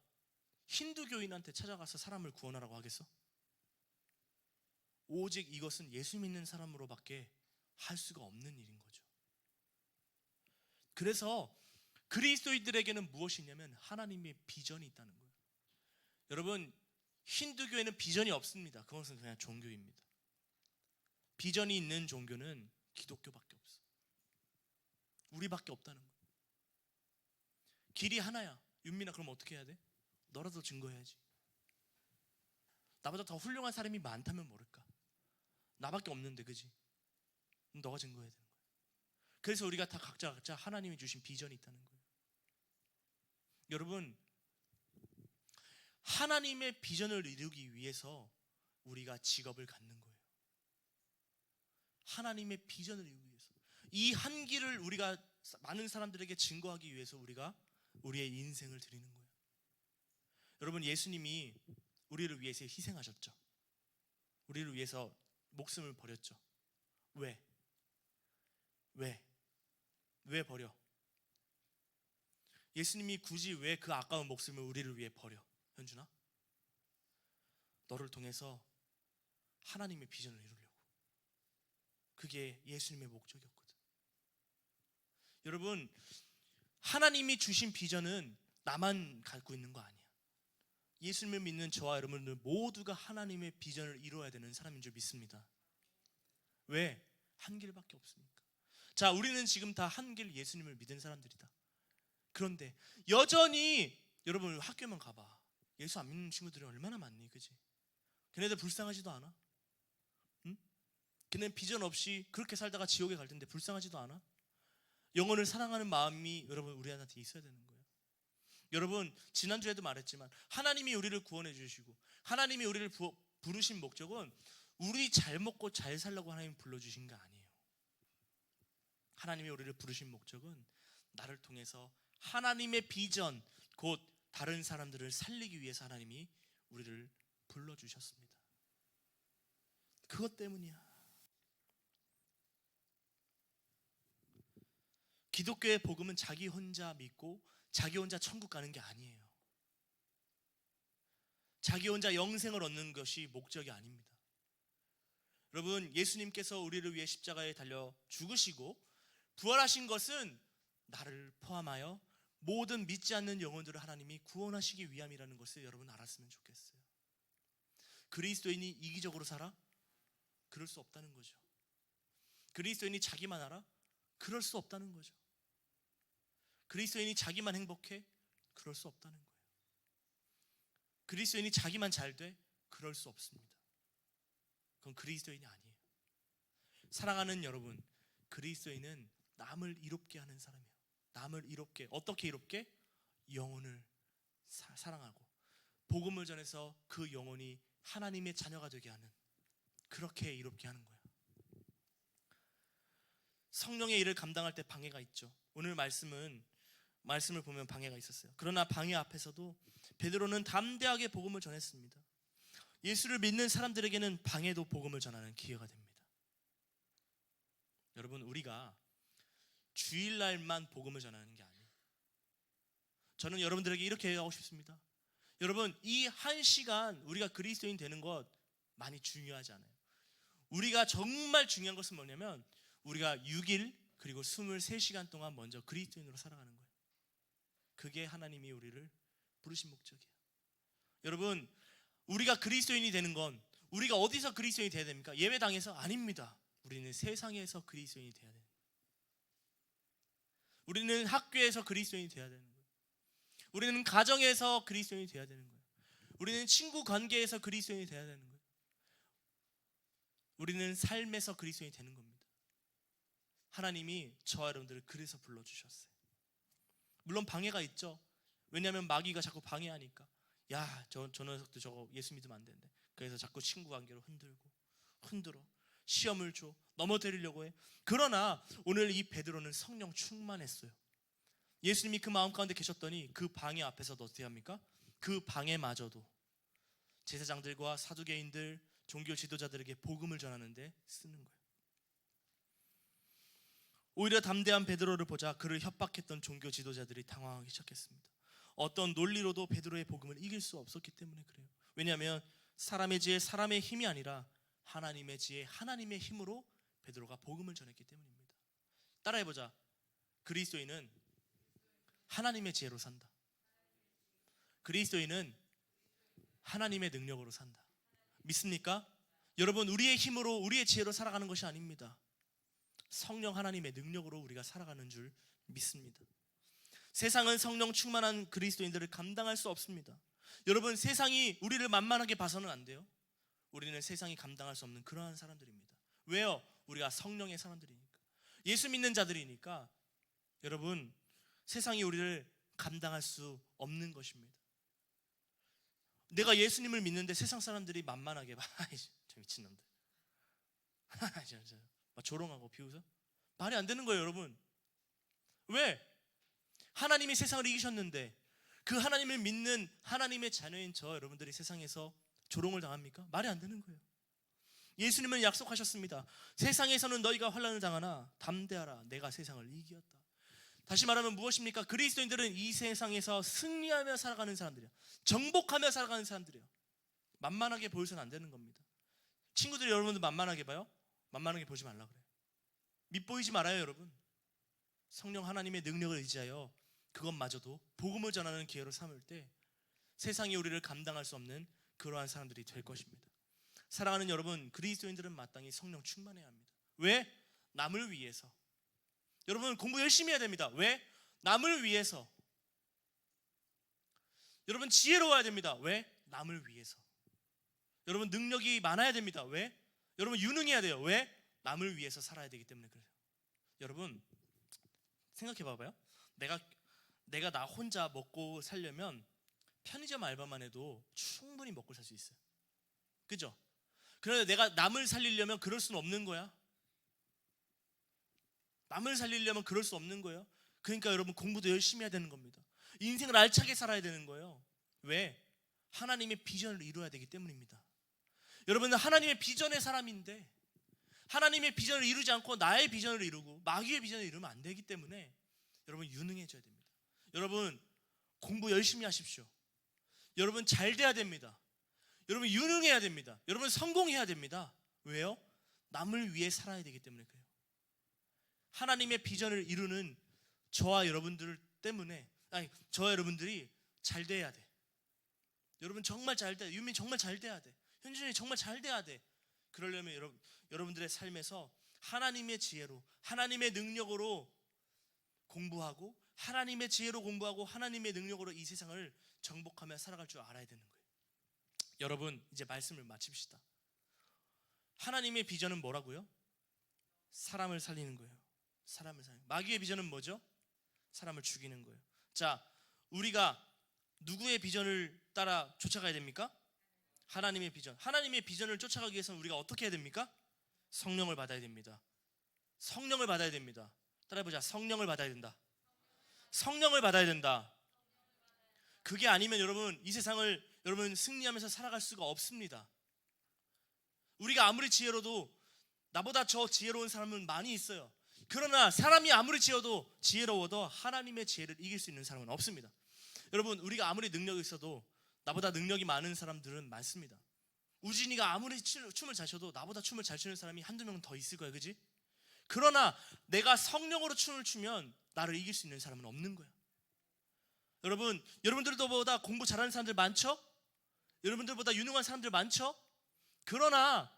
힌두교인한테 찾아가서 사람을 구원하라고 하겠어? 오직 이것은 예수 믿는 사람으로밖에 할 수가 없는 일인 거죠. 그래서 그리스도인들에게는 무엇이 있냐면 하나님의 비전이 있다는 거예요. 여러분, 힌두교에는 비전이 없습니다. 그것은 그냥 종교입니다. 비전이 있는 종교는 기독교밖에 없어. 우리밖에 없다는 거예요. 길이 하나야. 윤민아, 그럼 어떻게 해야 돼? 너라도 증거해야지. 나보다 더 훌륭한 사람이 많다면 모를까? 나밖에 없는데, 그지? 너가 증거해야 되는 거야. 그래서 우리가 다 각자 하나님이 주신 비전이 있다는 거예요. 여러분, 하나님의 비전을 이루기 위해서 우리가 직업을 갖는 거예요. 하나님의 비전을 이루기 위해서 이 한 길을 우리가 많은 사람들에게 증거하기 위해서 우리가 우리의 인생을 드리는 거예요. 여러분, 예수님이 우리를 위해서 희생하셨죠. 우리를 위해서 목숨을 버렸죠. 왜 버려? 예수님이 굳이 왜 그 아까운 목숨을 우리를 위해 버려? 현준아, 너를 통해서 하나님의 비전을 이루려고. 그게 예수님의 목적이었거든. 여러분, 하나님이 주신 비전은 나만 갖고 있는 거 아니야. 예수님을 믿는 저와 여러분들 모두가 하나님의 비전을 이루어야 되는 사람인 줄 믿습니다. 왜? 한 길밖에 없으니까. 자, 우리는 지금 다 한 길 예수님을 믿은 사람들이다. 그런데 여전히 여러분 학교만 가봐. 예수 안 믿는 친구들이 얼마나 많니, 그지? 걔네들 불쌍하지도 않아? 응? 걔네는 비전 없이 그렇게 살다가 지옥에 갈 텐데 불쌍하지도 않아? 영혼을 사랑하는 마음이 여러분 우리한테 있어야 되는 거예요. 여러분, 지난주에도 말했지만 하나님이 우리를 구원해 주시고 하나님이 우리를 부르신 목적은 우리 잘 먹고 잘 살라고 하나님이 불러주신 거 아니에요. 하나님이 우리를 부르신 목적은 나를 통해서 하나님의 비전, 곧 다른 사람들을 살리기 위해서 하나님이 우리를 불러주셨습니다. 그것 때문이야. 기독교의 복음은 자기 혼자 믿고 자기 혼자 천국 가는 게 아니에요. 자기 혼자 영생을 얻는 것이 목적이 아닙니다. 여러분, 예수님께서 우리를 위해 십자가에 달려 죽으시고 부활하신 것은 나를 포함하여 모든 믿지 않는 영혼들을 하나님이 구원하시기 위함이라는 것을 여러분 알았으면 좋겠어요. 그리스도인이 이기적으로 살아? 그럴 수 없다는 거죠. 그리스도인이 자기만 알아? 그럴 수 없다는 거죠. 그리스도인이 자기만 행복해? 그럴 수 없다는 거예요. 그리스도인이 자기만 잘 돼? 그럴 수 없습니다. 그건 그리스도인이 아니에요. 사랑하는 여러분, 그리스도인은 남을 이롭게 하는 사람이에요. 남을 이롭게, 어떻게 이롭게? 영혼을 사랑하고 복음을 전해서 그 영혼이 하나님의 자녀가 되게 하는, 그렇게 이롭게 하는 거예요. 성령의 일을 감당할 때 방해가 있죠. 오늘 말씀을 보면 방해가 있었어요. 그러나 방해 앞에서도 베드로는 담대하게 복음을 전했습니다. 예수를 믿는 사람들에게는 방해도 복음을 전하는 기회가 됩니다. 여러분, 우리가 주일날만 복음을 전하는 게 아니에요. 저는 여러분들에게 이렇게 얘기하고 싶습니다. 여러분, 이 한 시간 우리가 그리스도인 되는 것 많이 중요하지 않아요. 우리가 정말 중요한 것은 뭐냐면 우리가 6일 그리고 23시간 동안 먼저 그리스도인으로 살아가는 거예요. 그게 하나님이 우리를 부르신 목적이에요. 여러분, 우리가 그리스도인이 되는 건 우리가 어디서 그리스도인이 돼야 됩니까? 예배당에서? 아닙니다. 우리는 세상에서 그리스도인이 돼야 돼요. 우리는 학교에서 그리스도인이 돼야 되는 거예요. 우리는 가정에서 그리스도인이 돼야 되는 거예요. 우리는 친구 관계에서 그리스도인이 돼야 되는 거예요. 우리는 삶에서 그리스도인이 되는 겁니다. 하나님이 저와 여러분들을 그래서 불러주셨어요. 물론 방해가 있죠. 왜냐하면 마귀가 자꾸 방해하니까. 야, 저 녀석도 저거 예수 믿으면 안 되는데. 그래서 자꾸 친구 관계로 흔들어 시험을 줘, 넘어뜨리려고 해. 그러나 오늘 이 베드로는 성령 충만했어요. 예수님이 그 마음 가운데 계셨더니 그 방해 앞에서도 어떻게 합니까? 그 방해마저도 제사장들과 사두개인들, 종교 지도자들에게 복음을 전하는데 쓰는 거예요. 오히려 담대한 베드로를 보자 그를 협박했던 종교 지도자들이 당황하기 시작했습니다. 어떤 논리로도 베드로의 복음을 이길 수 없었기 때문에 그래요. 왜냐하면 사람의 지혜, 사람의 힘이 아니라 하나님의 지혜, 하나님의 힘으로 베드로가 복음을 전했기 때문입니다. 따라해보자. 그리스도인은 하나님의 지혜로 산다. 그리스도인은 하나님의 능력으로 산다. 믿습니까? 여러분, 우리의 힘으로, 우리의 지혜로 살아가는 것이 아닙니다. 성령 하나님의 능력으로 우리가 살아가는 줄 믿습니다. 세상은 성령 충만한 그리스도인들을 감당할 수 없습니다. 여러분, 세상이 우리를 만만하게 봐서는 안 돼요. 우리는 세상이 감당할 수 없는 그러한 사람들입니다. 왜요? 우리가 성령의 사람들이니까, 예수 믿는 자들이니까. 여러분, 세상이 우리를 감당할 수 없는 것입니다. 내가 예수님을 믿는데 세상 사람들이 만만하게 봐. 저 미친놈들. 막 조롱하고 비웃어? 말이 안 되는 거예요, 여러분. 왜? 하나님이 세상을 이기셨는데 그 하나님을 믿는 하나님의 자녀인 저 여러분들이 세상에서 조롱을 당합니까? 말이 안 되는 거예요. 예수님은 약속하셨습니다. 세상에서는 너희가 환난을 당하나 담대하라, 내가 세상을 이기었다. 다시 말하면 무엇입니까? 그리스도인들은 이 세상에서 승리하며 살아가는 사람들이에요. 정복하며 살아가는 사람들이에요. 만만하게 보여서는 안 되는 겁니다. 친구들이 여러분들 만만하게 봐요? 만만하게 보지 말라 그래요. 밉보이지 말아요, 여러분. 성령 하나님의 능력을 의지하여 그것마저도 복음을 전하는 기회로 삼을 때 세상이 우리를 감당할 수 없는 그러한 사람들이 될 것입니다. 사랑하는 여러분, 그리스도인들은 마땅히 성령 충만해야 합니다. 왜? 남을 위해서. 여러분 공부 열심히 해야 됩니다. 왜? 남을 위해서. 여러분 지혜로워야 됩니다. 왜? 남을 위해서. 여러분 능력이 많아야 됩니다. 왜? 여러분 유능해야 돼요. 왜? 남을 위해서 살아야 되기 때문에 그래요. 여러분 생각해 봐봐요. 내가 나 혼자 먹고 살려면 편의점 알바만 해도 충분히 먹고 살 수 있어요. 그죠? 그런데 내가 남을 살리려면 그럴 수는 없는 거야. 남을 살리려면 그럴 수 없는 거예요. 그러니까 여러분 공부도 열심히 해야 되는 겁니다. 인생을 알차게 살아야 되는 거예요. 왜? 하나님의 비전을 이루어야 되기 때문입니다. 여러분은 하나님의 비전의 사람인데 하나님의 비전을 이루지 않고 나의 비전을 이루고 마귀의 비전을 이루면 안 되기 때문에 여러분 유능해져야 됩니다. 여러분 공부 열심히 하십시오. 여러분 잘 돼야 됩니다. 여러분 유능해야 됩니다. 여러분 성공해야 됩니다. 왜요? 남을 위해 살아야 되기 때문에 그래요. 하나님의 비전을 이루는 저와 여러분들 때문에 저와 여러분들이 잘 돼야 돼. 여러분 정말 잘 돼야 돼. 유민 정말 잘 돼야 돼. 현준이 정말 잘 돼야 돼. 그러려면 여러분들의 삶에서 하나님의 지혜로 하나님의 능력으로 공부하고 하나님의 지혜로 공부하고 하나님의 능력으로 이 세상을 정복하며 살아갈 줄 알아야 되는 거예요. 여러분 이제 말씀을 마칩시다. 하나님의 비전은 뭐라고요? 사람을 살리는 거예요. 사람을 살리는. 마귀의 비전은 뭐죠? 사람을 죽이는 거예요. 자, 우리가 누구의 비전을 따라 쫓아가야 됩니까? 하나님의 비전. 하나님의 비전을 쫓아가기 위해서는 우리가 어떻게 해야 됩니까? 성령을 받아야 됩니다. 성령을 받아야 됩니다. 따라해보자. 성령을 받아야 된다. 성령을 받아야 된다. 그게 아니면 여러분 이 세상을 여러분 승리하면서 살아갈 수가 없습니다. 우리가 아무리 지혜로도 나보다 저 지혜로운 사람은 많이 있어요. 그러나 사람이 아무리 지혜로워도 하나님의 지혜를 이길 수 있는 사람은 없습니다. 여러분 우리가 아무리 능력이 있어도 나보다 능력이 많은 사람들은 많습니다. 우진이가 아무리 춤을 잘 춰도 나보다 춤을 잘 추는 사람이 한두 명 더 있을 거야. 그지? 그러나 내가 성령으로 춤을 추면 나를 이길 수 있는 사람은 없는 거야. 여러분, 여러분들보다 공부 잘하는 사람들 많죠? 여러분들보다 유능한 사람들 많죠? 그러나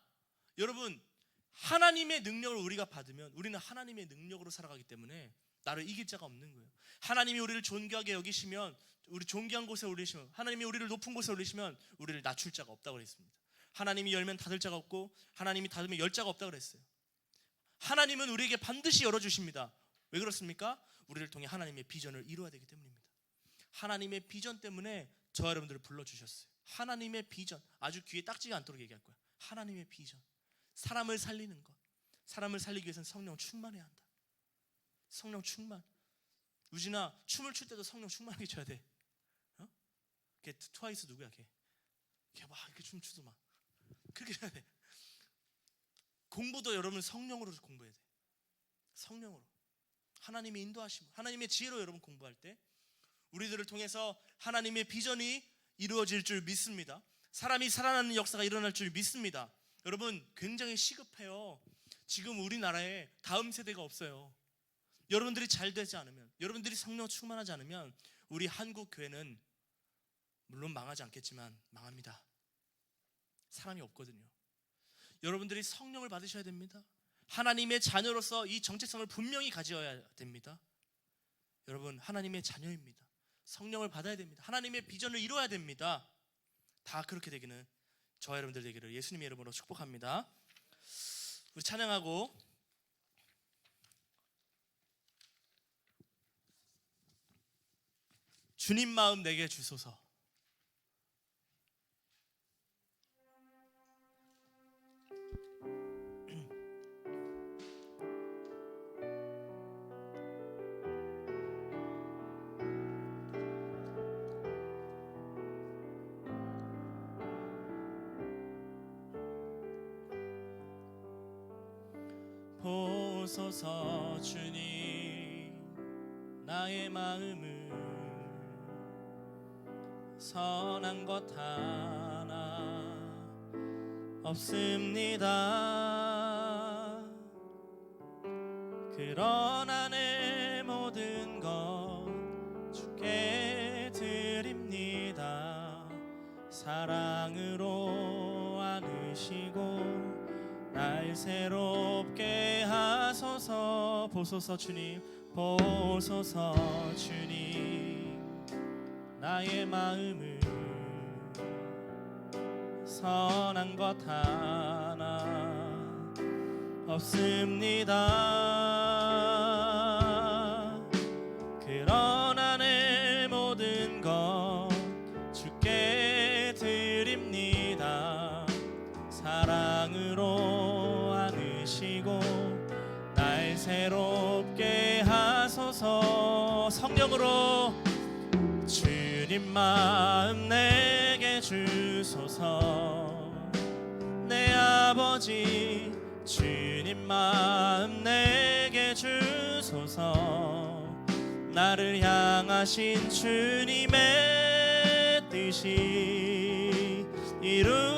여러분 하나님의 능력을 우리가 받으면 우리는 하나님의 능력으로 살아가기 때문에 나를 이길 자가 없는 거예요. 하나님이 우리를 존귀하게 여기시면 우리 존귀한 곳에 올리시면 하나님이 우리를 높은 곳에 올리시면 우리를 낮출 자가 없다고 그랬습니다. 하나님이 열면 닫을 자가 없고 하나님이 닫으면 열 자가 없다고 그랬어요. 하나님은 우리에게 반드시 열어주십니다. 왜 그렇습니까? 우리를 통해 하나님의 비전을 이루어야 되기 때문입니다. 하나님의 비전 때문에 저와 여러분들을 불러주셨어요. 하나님의 비전, 아주 귀에 딱지가 않도록 얘기할 거야. 하나님의 비전, 사람을 살리는 것. 사람을 살리기 위해서는 성령 충만해야 한다. 성령 충만. 우진아 춤을 출 때도 성령 충만하게 춰야 돼. 어? 걔 트와이스 누구야 걔? 걔 막 이렇게 춤추도 막 그렇게 해야 돼. 공부도 여러분 성령으로 공부해야 돼. 성령으로. 하나님의 인도하심, 하나님의 지혜로 여러분 공부할 때 우리들을 통해서 하나님의 비전이 이루어질 줄 믿습니다. 사람이 살아나는 역사가 일어날 줄 믿습니다. 여러분 굉장히 시급해요. 지금 우리나라에 다음 세대가 없어요. 여러분들이 잘 되지 않으면, 여러분들이 성령 충만하지 않으면 우리 한국 교회는 물론 망하지 않겠지만 망합니다. 사람이 없거든요. 여러분들이 성령을 받으셔야 됩니다. 하나님의 자녀로서 이 정체성을 분명히 가져야 됩니다. 여러분 하나님의 자녀입니다. 성령을 받아야 됩니다. 하나님의 비전을 이루어야 됩니다. 다 그렇게 되기는 저와 여러분들 되기를 예수님의 이름으로 축복합니다. 우리 찬양하고 주님 마음 내게 주소서. 보소서 주님 나의 마음을 선한 것 하나 없습니다. 그러나 내 사랑으로 안으시고 날 새롭게 하소서. 보소서 주님, 보소서 주님. 나의 마음을 선한 것 하나 없습니다. 그러나 내 모든 것 주께 드립니다. 사랑으로 안으시고 날 새롭게 하소서. 성령으로 주님 마음 내게 주소서. 내 아버지 주님 마음 내게 주소서. 나를 향하신 주님의 뜻이 이루어지도록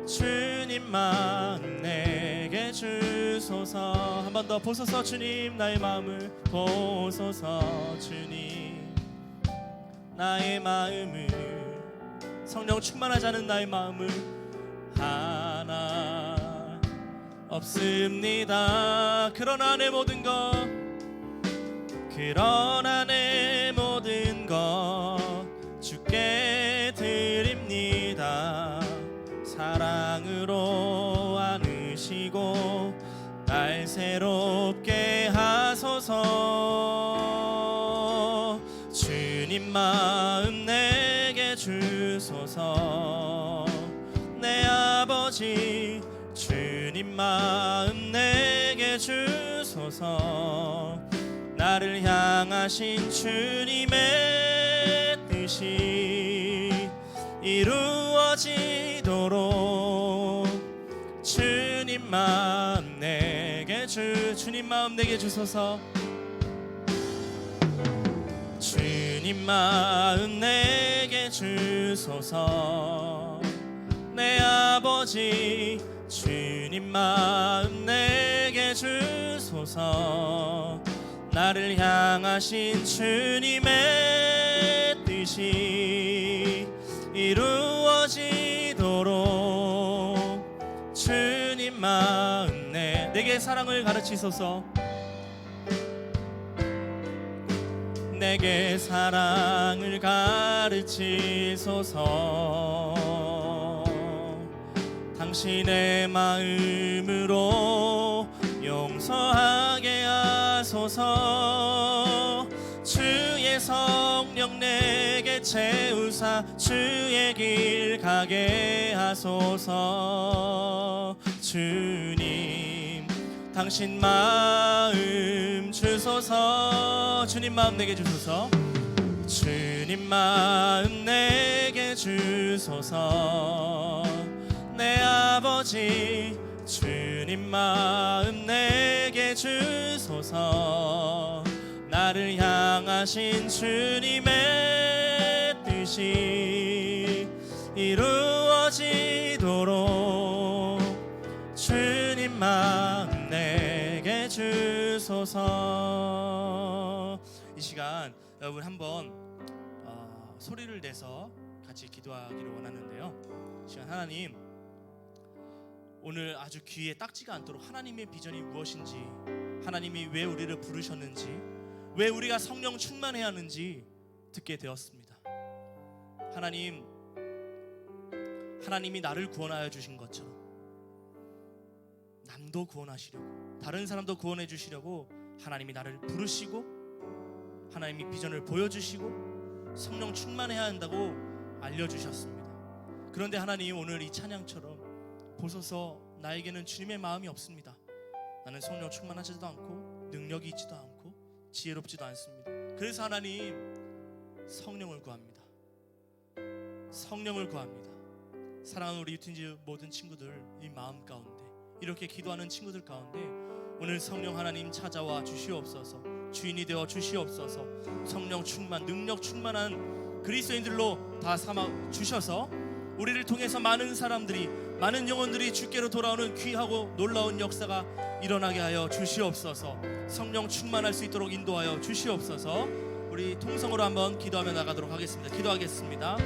주님 마음 내게 주소서. 한 번 더 보소서 주님. 나의 마음을 보소서 주님. 나의 마음을 성령 충만하지 않은 나의 마음을 하나 없습니다. 그러나 내 모든 것 주께 드립니다. 사랑으로 안으시고 날 새롭게 하소서. 주님 마음 내게 주소서. 내 아버지 주님 마음 내게 주소서. 나를 향하신 주님의 뜻이 이루어지도록 주님 마음 내게 주님 마음 내게 주소서. 주님 마음 내게 주소서. 내 아버지 주님 마음 내게 주소서. 나를 향하신 주님의 뜻이 이루어지도록 주님 마음 내게 사랑을 가르치소서. 내게 사랑을 가르치소서. 당신의 마음으로 용서하게 하소서. 주의 성령 내게 채우사 주의 길 가게 하소서. 주님 당신 마음 주소서. 주님 마음 내게 주소서. 주님 마음 내게 주소서. 내 아버지 주님 마음 내게 주소서. 나를 향하신 주님의 뜻이 이루어지도록 주님 마음 내게 주소서. 이 시간 여러분 한번 소리를 내서 같이 기도하기를 원하는데요. 이 시간 하나님, 오늘 아주 귀에 딱지가 않도록 하나님의 비전이 무엇인지, 하나님이 왜 우리를 부르셨는지, 왜 우리가 성령 충만해야 하는지 듣게 되었습니다. 하나님이 나를 구원하여 주신 것처럼 남도 구원하시려고, 다른 사람도 구원해 주시려고 하나님이 나를 부르시고 하나님이 비전을 보여주시고 성령 충만해야 한다고 알려주셨습니다. 그런데 하나님, 오늘 이 찬양처럼 보소서, 나에게는 주님의 마음이 없습니다. 나는 성령 충만하지도 않고 능력이 있지도 않고 지혜롭지도 않습니다. 그래서 하나님, 성령을 구합니다. 성령을 구합니다. 사랑하는 우리 유틴즈 모든 친구들, 이 마음 가운데 이렇게 기도하는 친구들 가운데 오늘 성령 하나님 찾아와 주시옵소서. 주인이 되어 주시옵소서. 성령 충만, 능력 충만한 그리스도인들로 다 삼아 주셔서 우리를 통해서 많은 사람들이, 많은 영혼들이 주께로 돌아오는 귀하고 놀라운 역사가 일어나게 하여 주시옵소서. 성령 충만할 수 있도록 인도하여 주시옵소서. 우리 통성으로 한번 기도하며 나가도록 하겠습니다. 기도하겠습니다.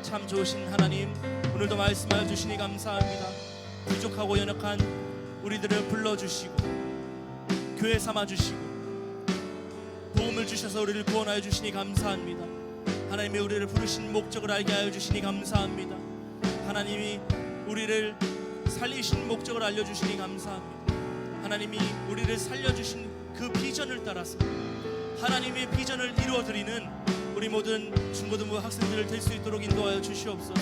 참 좋으신 하나님, 오늘도 말씀하여 주시니 감사합니다. 부족하고 연약한 우리들을 불러주시고 교회 삼아주시고 도움을 주셔서 우리를 구원하여 주시니 감사합니다. 하나님이 우리를 부르신 목적을 알게 하여 주시니 감사합니다. 하나님이 우리를 살리신 목적을 알려주시니 감사합니다. 하나님이 우리를 살려주신 그 비전을 따라서 하나님의 비전을 이루어드리는 우리 모든 중고등부 학생들 될 수 있도록 인도하여 주시옵소서.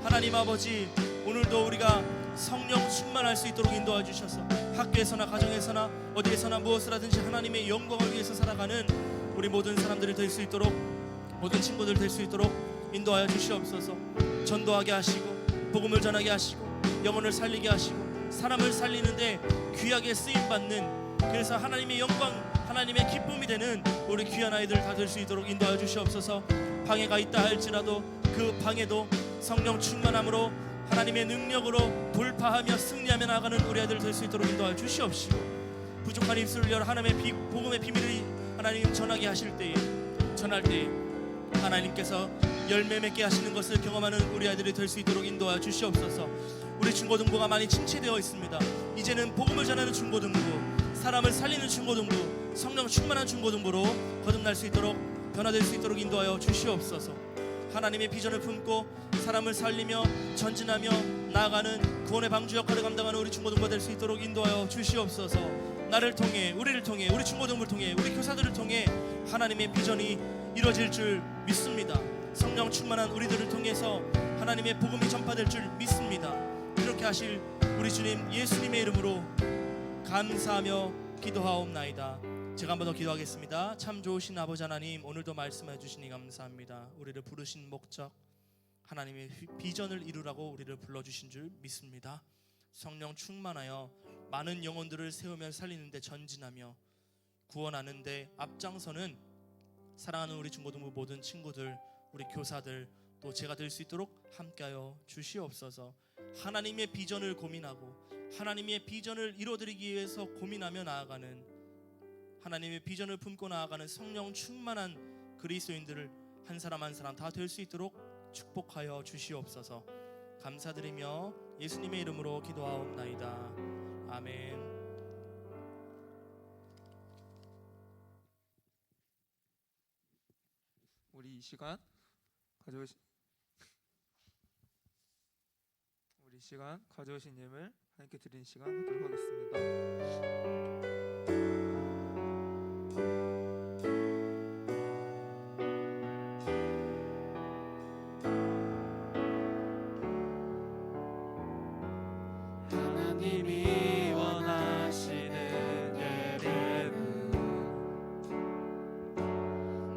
하나님 아버지, 오늘도 우리가 성령 충만할 수 있도록 인도하여 주셔서 학교에서나 가정에서나 어디에서나 무엇을 하든지 하나님의 영광을 위해서 살아가는 우리 모든 사람들이 될 수 있도록, 모든 친구들 될 수 있도록 인도하여 주시옵소서. 전도하게 하시고 복음을 전하게 하시고 영혼을 살리게 하시고 사람을 살리는데 귀하게 쓰임받는, 그래서 하나님의 영광, 하나님의 기쁨이 되는 우리 귀한 아이들 다 될 수 있도록 인도하여 주시옵소서. 방해가 있다 할지라도 그 방해도 성령 충만함으로 하나님의 능력으로 돌파하며 승리하며 나아가는 우리 아이들 될 수 있도록 인도하여 주시옵시고, 부족한 입술을 열어 하나님의 복음의 비밀을 하나님 전하게 하실 때에, 전할 때에 하나님께서 열매 맺게 하시는 것을 경험하는 우리 아이들이 될 수 있도록 인도하여 주시옵소서. 우리 중고등부가 많이 침체되어 있습니다. 이제는 복음을 전하는 중고등부, 사람을 살리는 중고등부, 성령 충만한 중고등부로 거듭날 수 있도록, 변화될 수 있도록 인도하여 주시옵소서. 하나님의 비전을 품고 사람을 살리며 전진하며 나아가는 구원의 방주 역할을 감당하는 우리 중고등부가 될 수 있도록 인도하여 주시옵소서. 나를 통해, 우리를 통해, 우리 중고등부를 통해, 우리 교사들을 통해 하나님의 비전이 이루어질 줄 믿습니다. 성령 충만한 우리들을 통해서 하나님의 복음이 전파될 줄 믿습니다. 이렇게 하실 우리 주님 예수님의 이름으로 감사하며 기도하옵나이다. 제가 한번 더 기도하겠습니다. 참 좋으신 아버지 하나님, 오늘도 말씀해 주시니 감사합니다. 우리를 부르신 목적, 하나님의 비전을 이루라고 우리를 불러주신 줄 믿습니다. 성령 충만하여 많은 영혼들을 세우며 살리는 데 전진하며 구원하는 데 앞장서는 사랑하는 우리 중고등부 모든 친구들, 우리 교사들, 또 제가 될 수 있도록 함께하여 주시옵소서. 하나님의 비전을 고민하고 하나님의 비전을 이루어드리기 위해서 고민하며 나아가는, 하나님의 비전을 품고 나아가는 성령 충만한 그리스도인들을 한 사람 한 사람 다 될 수 있도록 축복하여 주시옵소서. 감사드리며 예수님의 이름으로 기도하옵나이다. 아멘. 우리 이 시간 가져오신 예물 하나님께 드리는 시간 하도록 하겠습니다. 하나님이 원하시는 예배는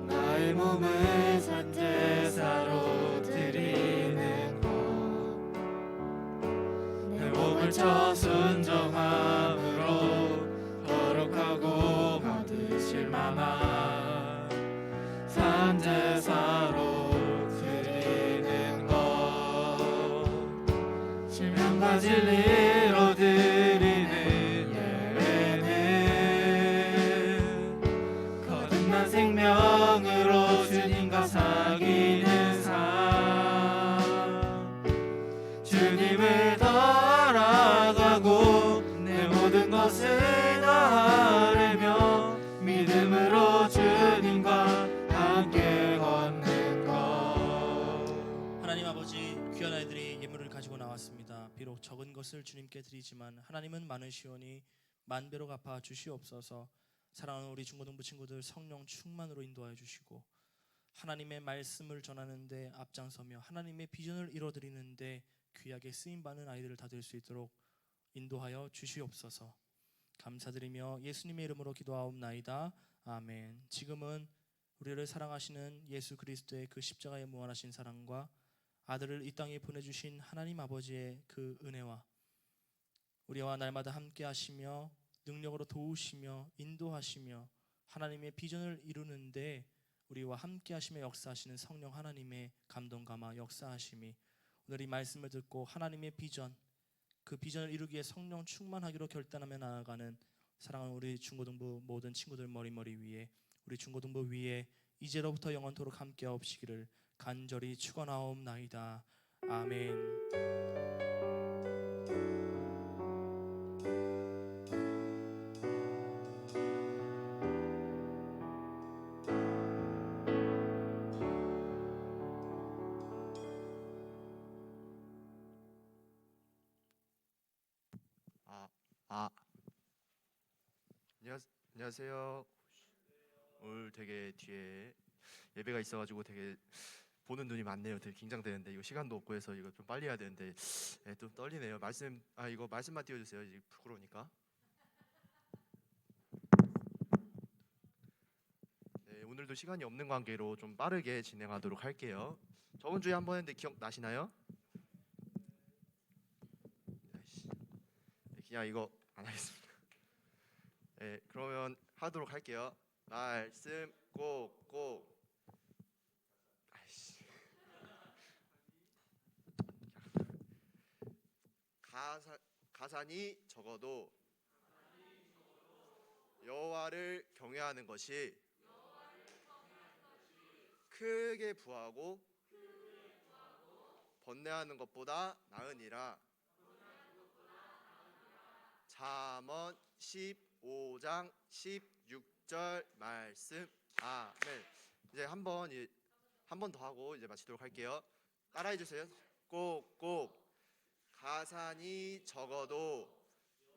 나의 몸을 산제사로 드리는 것, 내 몸을 쳐 순종함으로 거룩하고 받으실 만한 산제사로 드리는 것, 신명과 진리로 드리는 예배는 거듭난 생명으로 주님과 사귀는 삶, 주님을 더 알아가고 내 모든 것을 다하려며 믿음으로 주님과 함께 걷는 것. 하나님 아버지, 귀한 아이들이 예물을 가지고 나왔습니다. 비록 적은 것을 주님께 드리지만 하나님은 많으시오니 만배로 갚아 주시옵소서. 사랑하는 우리 중고등부 친구들 성령 충만으로 인도하여 주시고 하나님의 말씀을 전하는데 앞장서며 하나님의 비전을 이뤄드리는데 귀하게 쓰임받는 아이들을 다 될 수 있도록 인도하여 주시옵소서. 감사드리며 예수님의 이름으로 기도하옵나이다. 아멘. 지금은 우리를 사랑하시는 예수 그리스도의 그 십자가에 무한하신 사랑과 아들을 이 땅에 보내주신 하나님 아버지의 그 은혜와 우리와 날마다 함께 하시며 능력으로 도우시며 인도하시며 하나님의 비전을 이루는데 우리와 함께 하시며 역사하시는 성령 하나님의 감동 감화 역사하심이 오늘 이 말씀을 듣고 하나님의 비전, 그 비전을 이루기 위해 성령 충만하기로 결단하며 나아가는 사랑하는 우리 중고등부 모든 친구들 머리 위에, 우리 중고등부 위에 이제로부터 영원토록 함께하옵시기를 간절히 축원하옵나이다. 아멘. 안녕하세요. 오늘 되게 뒤에 예배가 있어가지고 되게 보는 눈이 많네요. 되게 긴장되는데 이거 시간도 없고 해서 이거 좀 빨리 해야 되는데 좀 떨리네요. 이거 말씀만 띄워주세요. 이제 부끄러우니까. 네, 오늘도 시간이 없는 관계로 좀 빠르게 진행하도록 할게요. 저번 주에 한 번 했는데 기억나시나요? 그냥 이거 안 하겠습니다. 네, 그러면 하도록 할게요. 말씀 꼭꼭. 가산이 적어도 여호와를 경외하는 것이 크게 부하고 번뇌하는 것보다 나으니라. 잠언 15장 16절 말씀. 아멘. 이제 한 번 더 하고 이제 마치도록 할게요. 따라해 주세요. 꼭꼭. 가산이 적어도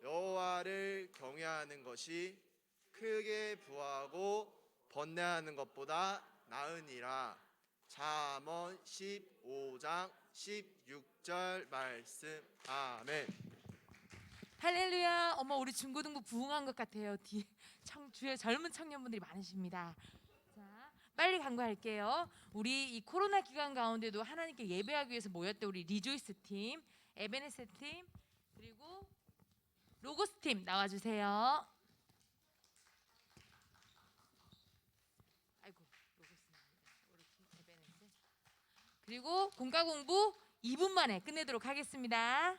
여호와를 경외하는 것이 크게 부하고 번뇌하는 것보다 나으니라. 잠언 15장 16절 말씀. 아멘. 할렐루야. 어머, 우리 중고등부 부흥한 것 같아요. 뒤에 주에 젊은 청년분들이 많으십니다. 자, 빨리 간구할게요. 우리 이 코로나 기간 가운데도 하나님께 예배하기 위해서 모였던 우리 리조이스 팀, 에베네세 팀, 그리고 로고스 팀 나와주세요. 아이고, 로고스입니다. 에베네세. 그리고 공과 공부 2분 만에 끝내도록 하겠습니다.